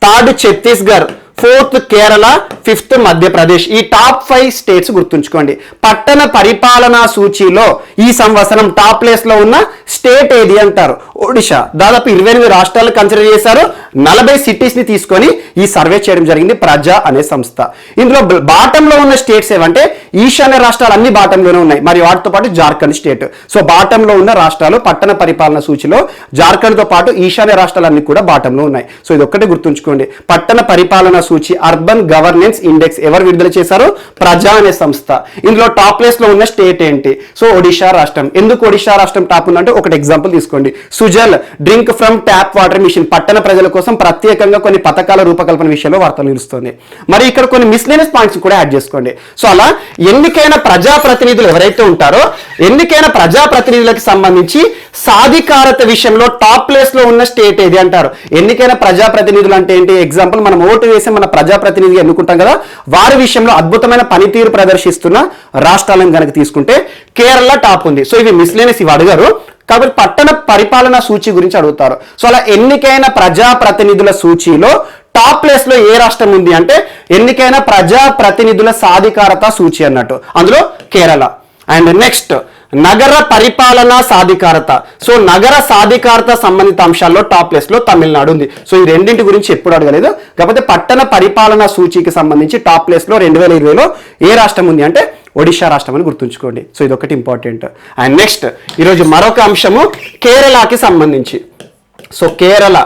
third Chhattisgarh, fourth Kerala, fifth Madhya Pradesh. ఈ టాప్ 5 స్టేట్స్ గుర్తుంచుకోండి. పట్టణ పరిపాలనా సూచీలో ఈ సంవత్సరం టాప్ ప్లేస్ లో ఉన్న స్టేట్ ఏది అంటారు, ఒడిశా. దాదాపు 28 రాష్ట్రాలు కన్సిడర్ చేశారు, 40 సిటీస్ ని తీసుకొని ఈ సర్వే చేయడం జరిగింది ప్రజా అనే సంస్థ. ఇందులో బాటమ్ లో ఉన్న స్టేట్స్ ఏవంటే ఈశాన్య రాష్ట్రాలు అన్ని బాటమ్ లోనే ఉన్నాయి, మరి వాటితో పాటు జార్ఖండ్ స్టేట్. సో బాటమ్ లో ఉన్న రాష్ట్రాలు పట్టణ పరిపాలన సూచిలో జార్ఖండ్ తో పాటు ఈశాన్య రాష్ట్రాలన్నీ కూడా బాటమ్ లో ఉన్నాయి. సో ఇది ఒక్కటే గుర్తుంచుకోండి. పట్టణ పరిపాలన సూచి అర్బన్ గవర్నెన్స్ ఇండెక్స్ ఎవరు విడుదల చేశారు, ప్రజా అనే సంస్థ. ఇందులో టాప్ ప్లేస్ లో ఉన్న స్టేట్ ఏంటి, సో ఒడిశా రాష్ట్రం. ఎందుకు ఒడిశా రాష్ట్రం టాప్ ఉందంటే ఒకటి ఎగ్జాంపుల్ తీసుకోండి, Sujal drink from tap water mission పట్టణ ప్రజల కోసం ప్రత్యేకంగా కొన్ని పథకాల రూపకల్పన విషయంలో వార్తలు నిలుస్తుంది. మరి ఇక్కడ కొన్ని మిస్లేనియస్ పాయింట్స్ కూడా యాడ్ చేసుకోండి. సో అలా ఎన్నికైన ప్రజాప్రతినిధులు ఎవరైతే ఉంటారో ఎన్నికైన ప్రజాప్రతినిధులకు సంబంధించి సాధికారత విషయంలో టాప్ ప్లేస్ లో ఉన్న స్టేట్ ఏది అంటారు. ఎన్నికైన ప్రజాప్రతినిధులు అంటే ఏంటి, ఎగ్జాంపుల్ మనం ఓటు వేసి మన ప్రజాప్రతినిధిగా ఎన్నుకుంటాం కదా, వారి విషయంలో అద్భుతమైన పనితీరు ప్రదర్శిస్తున్న రాష్ట్రాలను కనుక తీసుకుంటే కేరళ టాప్ ఉంది. సో ఇవి మిస్లేనియస్, ఇవి అడిగారు కాబట్టి పట్టణ పరిపాలన సూచి గురించి అడుగుతారు. సో అలా ఎన్నికైన ప్రజాప్రతినిధుల సూచీలో టాప్ ప్లేస్ లో ఏ రాష్ట్రం ఉంది అంటే ఎన్నికైన ప్రజాప్రతినిధుల సాధికారత సూచి అన్నట్టు, అందులో కేరళ. అండ్ నెక్స్ట్ నగర పరిపాలన సాధికారత. సో నగర సాధికారత సంబంధిత అంశాల్లో టాప్ ప్లేస్ లో తమిళనాడు ఉంది. సో ఈ రెండింటి గురించి ఎప్పుడు అడగలేదు, కాకపోతే పట్టణ పరిపాలన సూచికి సంబంధించి టాప్ ప్లేస్ లో 2020లో ఏ రాష్ట్రం ఉంది అంటే ఒడిశా రాష్ట్రం అని గుర్తుంచుకోండి. సో ఇది ఒకటి ఇంపార్టెంట్. అండ్ నెక్స్ట్ ఈరోజు మరొక అంశము కేరళకి సంబంధించి. సో కేరళ,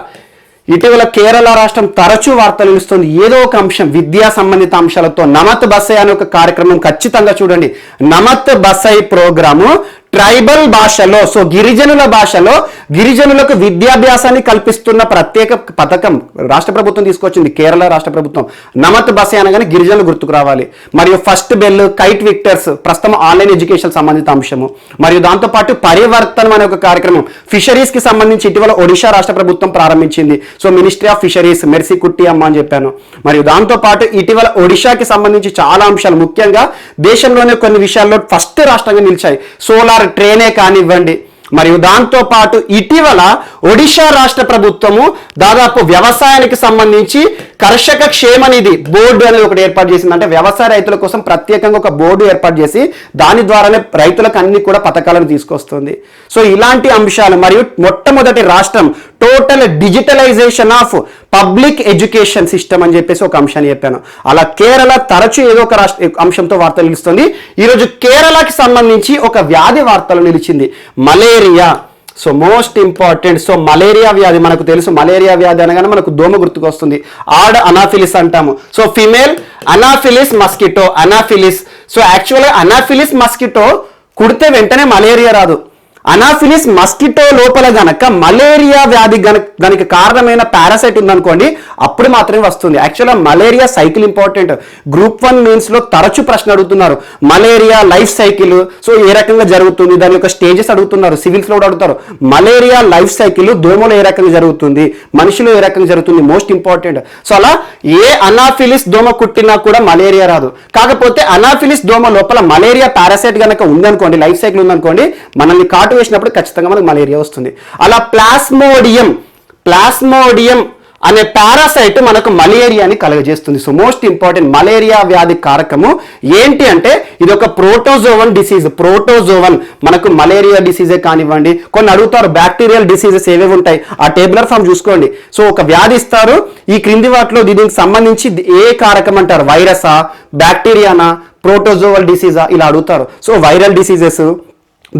ఇటీవల కేరళ రాష్ట్రం తరచూ వార్తలు నిలుస్తుంది ఏదో ఒక అంశం విద్యా సంబంధిత అంశాలతో. నమత్ బసై అనే ఒక కార్యక్రమం ఖచ్చితంగా చూడండి. నమత్ బసై ప్రోగ్రాము ట్రైబల్ భాషలో, సో గిరిజనుల భాషలో గిరిజనులకు విద్యాభ్యాసాన్ని కల్పిస్తున్న ప్రత్యేక పథకం రాష్ట్ర ప్రభుత్వం తీసుకొచ్చింది, కేరళ రాష్ట్ర ప్రభుత్వం. నమత్ బసై అనగానే గిరిజనులు గుర్తుకు రావాలి. మరియు ఫస్ట్ బెల్, కైట్ విక్టర్స్ ప్రస్తుతం ఆన్లైన్ ఎడ్యుకేషన్ సంబంధిత అంశము. మరియు దాంతోపాటు పరివర్తనం అనే ఒక కార్యక్రమం ఫిషరీస్ కి సంబంధించి ఇటీవల ఒడిశా రాష్ట్ర ప్రభుత్వం ప్రారంభించింది. So ministry of fisheries, mercy కుట్టి అమ్మ అని చెప్పాను. మరియు దాంతోపాటు ఇటీవల ఒడిశాకి సంబంధించి చాలా అంశాలు, ముఖ్యంగా దేశంలోనే కొన్ని విషయాల్లో ఫస్ట్ రాష్ట్రంగా నిలిచాయి. సోలార్ ట్రైనే కానివ్వండి. మరియు దాంతో పాటు ఇటీవల ఒడిశా రాష్ట్ర ప్రభుత్వము దాదాపు వ్యవసాయానికి సంబంధించి కర్షక క్షేమ నిధి బోర్డు అనేది ఒకటి ఏర్పాటు చేసింది. అంటే వ్యవసాయ రైతుల కోసం ప్రత్యేకంగా ఒక బోర్డు ఏర్పాటు చేసి దాని ద్వారానే రైతులకు అన్ని కూడా పథకాలను తీసుకొస్తుంది. సో ఇలాంటి అంశాలు. మరియు మొట్టమొదటి రాష్ట్రం total digitalization of public education system అని చెప్పేసి ఒక అంశాన్ని చెప్పాను. అలా కేరళ తరచూ ఏదో ఒక అంశంతో వార్తలు నిలుస్తుంది. ఈరోజు కేరళకి సంబంధించి ఒక వ్యాధి వార్తలు నిలిచింది, malaria. So most important. So malaria వ్యాధి మనకు తెలుసు, మలేరియా వ్యాధి అనగానే మనకు దోమ గుర్తుకొస్తుంది, ఆడ్ అనాఫిలిస్ అంటాము. So female anopheles mosquito, anopheles. So యాక్చువల్గా అనాఫిలిస్ మస్కిటో కుడితే వెంటనే మలేరియా రాదు. అనాఫిలిస్ మస్కిటో లోపల గనక మలేరియా వ్యాధి గనక కారణమైన పారాసైట్ ఉందనుకోండి, అప్పుడు మాత్రమే వస్తుంది. యాక్చువల్గా malaria cycle important. Group 1 mains లో తరచు ప్రశ్న అడుగుతున్నారు, మలేరియా లైఫ్ సైకిల్ సో ఏ రకంగా జరుగుతుంది, దాని యొక్క స్టేజెస్ అడుగుతున్నారు, సివిల్స్ లో కూడా అడుగుతారు. మలేరియా లైఫ్ సైకిల్ దోమలో ఏ రకంగా జరుగుతుంది, మనిషిలో ఏ రకంగా జరుగుతుంది, మోస్ట్ ఇంపార్టెంట్. సో అలా ఏ అనాఫిలిస్ దోమ కుట్టినా కూడా మలేరియా రాదు. కాకపోతే అనాఫిలిస్ దోమ లోపల మలేరియా పారాసైట్ గనక ఉందనుకోండి, లైఫ్ సైకిల్ ఉందనుకోండి, మనల్ని కాటు వేసినప్పుడు ఖచ్చితంగా మనకు మలేరియా వస్తుంది. అలా ప్లాస్మోడియం అనే పారాసైట్ మనకు మలేరియాని కలుగజేస్తుంది. సో మోస్ట్ ఇంపార్టెంట్, మలేరియా వ్యాధి కారకము ఏంటి అంటే ఇది ఒక ప్రోటోజోవన్ డిసీజ్. ప్రోటోజోవన్ మనకు మలేరియా డిసీజే కానివ్వండి, కొన్ని అడుగుతారు బ్యాక్టీరియల్ డిసీజెస్ ఏవేవి ఉంటాయి, ఆ టేబులర్ ఫామ్ చూసుకోండి. సో ఒక వ్యాధి ఇస్తారు, ఈ క్రింది వాటిలో దీనికి సంబంధించి ఏ కారకం అంటారు, వైరసా, బ్యాక్టీరియానా, ప్రోటోజోవల్ డిసీజా, ఇలా అడుగుతారు. So viral diseases,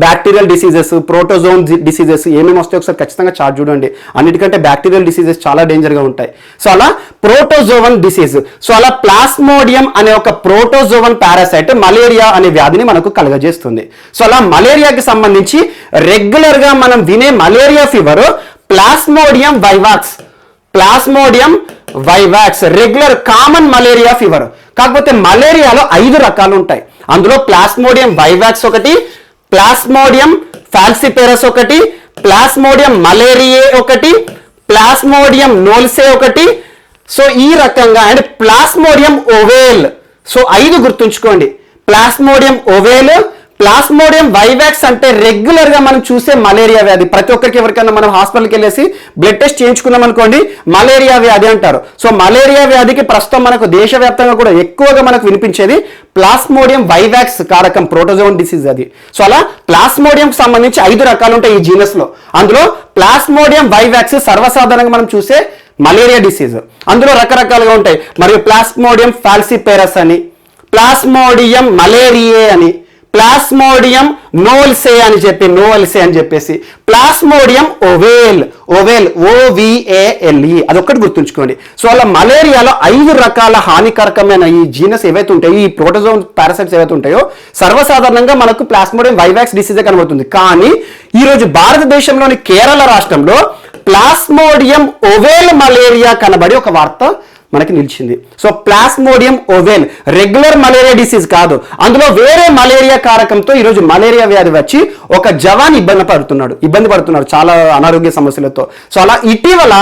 bacterial diseases, protozoan diseases ఏమేమి వస్తాయి ఒకసారి ఖచ్చితంగా చార్ట్ చూడండి. అన్నిటికంటే బ్యాక్టీరియల్ డిసీజెస్ చాలా డేంజర్గా ఉంటాయి. సో అలా ప్రోటోజోవన్ డిసీజ్, సో అలా ప్లాస్మోడియం అనే ఒక ప్రోటోజోవన్ పారాసైట్ మలేరియా అనే వ్యాధిని మనకు కలుగజేస్తుంది. సో అలా మలేరియాకి సంబంధించి రెగ్యులర్గా మనం వినే malaria fever plasmodium vivax regular common malaria fever. కాకపోతే మలేరియాలో 5 రకాలు ఉంటాయి. అందులో ప్లాస్మోడియం వైవాక్స్ ఒకటి, ప్లాస్మోడియం ఫాల్సిపేరస్ ఒకటి, ప్లాస్మోడియం మలేరియే ఒకటి, ప్లాస్మోడియం నోల్సే ఒకటి. సో ఈ రకంగా అండ్ ప్లాస్మోడియం ఓవేల్. సో 5 గుర్తుంచుకోండి. ప్లాస్మోడియం ఓవేల్, ప్లాస్మోడియం వైవాక్స్ అంటే రెగ్యులర్ గా మనం చూసే మలేరియా వ్యాధి. ప్రతి ఒక్కరికి ఎవరికైనా మనం హాస్పిటల్కి వెళ్ళేసి బ్లడ్ టెస్ట్ చేయించుకున్నాం అనుకోండి, మలేరియా వ్యాధి అంటారు. సో మలేరియా వ్యాధికి ప్రస్తుతం మనకు దేశవ్యాప్తంగా కూడా ఎక్కువగా మనకు వినిపించేది ప్లాస్మోడియం వైవాక్స్ కారకం ప్రోటోజోన్ డిసీజ్ అది. సో అలా ప్లాస్మోడియంకి సంబంధించి 5 రకాలు ఉంటాయి ఈ జీనస్ లో. అందులో ప్లాస్మోడియం వైవాక్స్ సర్వసాధారణంగా మనం చూసే మలేరియా డిసీజ్. అందులో రకరకాలుగా ఉంటాయి. మరియు ప్లాస్మోడియం ఫాల్సిపేరస్ అని, ప్లాస్మోడియం మలేరియే అని, ప్లాస్మోడియం నోల్సే అని చెప్పేసి ప్లాస్మోడియం ఓవేల్ OVALE అదొక్కటి గుర్తుంచుకోండి. సో అలా మలేరియాలో 5 రకాల హానికరకమైన ఈ జీనస్ ఏవైతే ఉంటాయో, ఈ ప్రోటోజోన్ పారాసైట్స్ ఏవైతే ఉంటాయో సర్వసాధారణంగా మనకు ప్లాస్మోడియం వైవాక్స్ డిసీజే కనబడుతుంది. కానీ ఈరోజు భారతదేశంలోని కేరళ రాష్ట్రంలో ప్లాస్మోడియం ఓవేల్ మలేరియా కనబడి ఒక వార్త మనకి నిలిచింది. So plasmodium ovale regular malaria disease కాదు, అందులో వేరే మలేరియా కారకంతో ఈరోజు మలేరియా వ్యాధి వచ్చి ఒక జవాన్ ఇబ్బంది పడుతున్నాడు చాలా అనారోగ్య సమస్యలతో. సో అలా ఇటీవల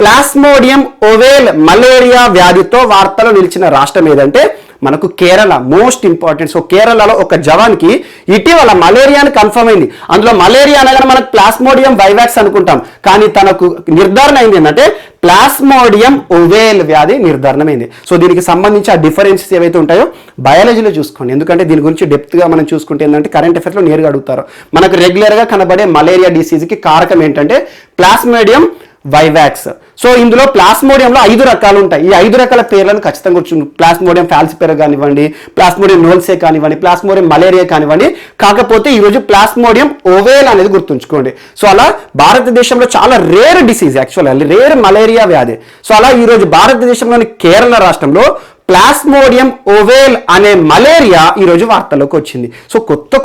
ప్లాస్మోడియం ఓవేల్ మలేరియా వ్యాధితో వార్తలు నిలిచిన రాష్ట్రం ఏదంటే మనకు కేరళ. Most important. సో కేరళలో ఒక జవాన్కి ఇటీవల మలేరియా అని కన్ఫర్మ్ అయింది. అందులో మలేరియా అనగానే మనకు ప్లాస్మోడియం వైవాక్స్ అనుకుంటాం, కానీ తనకు నిర్ధారణ అయింది ఏంటంటే ప్లాస్మోడియం ఓవేల్ వ్యాధి నిర్ధారణమైంది. సో దీనికి సంబంధించి ఆ డిఫరెన్సెస్ ఏవైతే ఉంటాయో బయాలజీలో చూసుకోండి, ఎందుకంటే దీని గురించి డెప్త్గా మనం చూసుకుంటే ఏంటంటే కరెంట్ అఫైర్స్లో నేరుగా అడుగుతారు. మనకు రెగ్యులర్గా కనబడే మలేరియా డిసీజ్కి కారకం ఏంటంటే ప్లాస్మోడియం వైవాక్స్. సో ఇందులో ప్లాస్మోడియంలో 5 రకాలు ఉంటాయి. ఈ 5 రకాల పేర్లను ఖచ్చితంగా గుర్తుంచుకోండి. ప్లాస్మోడియం ఫాల్సిపేరా కానివ్వండి, ప్లాస్మోడియం నోల్సే కానివ్వండి, ప్లాస్మోడియం మలేరియా కానివ్వండి. కాకపోతే ఈరోజు ప్లాస్మోడియం ఓవేల్ అనేది గుర్తుంచుకోండి. సో అలా భారతదేశంలో చాలా rare disease, actually rare malaria వ్యాధి. సో అలా ఈరోజు భారతదేశంలోని కేరళ రాష్ట్రంలో ప్లాస్మోడియం ఓవేల్ అనే మలేరియా ఈరోజు వార్తల్లోకి వచ్చింది. సో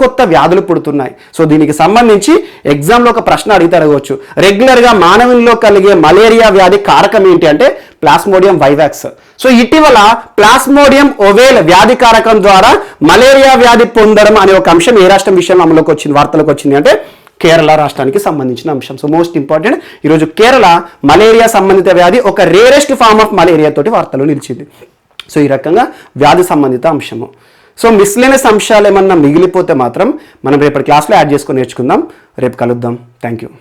కొత్త వ్యాధులు పుడుతున్నాయి. సో దీనికి సంబంధించి ఎగ్జామ్లో ఒక ప్రశ్న అడిగితే అడగవచ్చు, రెగ్యులర్గా మానవుల్లో కలిగే మలేరియా వ్యాధి కారకం ఏంటి అంటే ప్లాస్మోడియం వైవాక్స్. సో ఇటీవల ప్లాస్మోడియం ఓవేల్ వ్యాధి కారకం ద్వారా మలేరియా వ్యాధి పొందడం అనే ఒక అంశం ఏ రాష్ట్రం విషయంలో అమలుకి వచ్చింది, వార్తలకు వచ్చింది అంటే కేరళ రాష్ట్రానికి సంబంధించిన అంశం. సో మోస్ట్ ఇంపార్టెంట్, ఈరోజు కేరళ మలేరియా సంబంధిత వ్యాధి ఒక రేరెస్ట్ ఫార్మ్ ఆఫ్ మలేరియా తోటి వార్తలు నిలిచింది. సో ఈ రకంగా వ్యాధి సంబంధిత అంశము. సో మిస్లేనియస్ అంశాలు ఏమన్నా మిగిలిపోతే మాత్రం మనం రేపటి క్లాస్లో యాడ్ చేసుకొని నేర్చుకుందాం. రేపు కలుద్దాం. Thank you.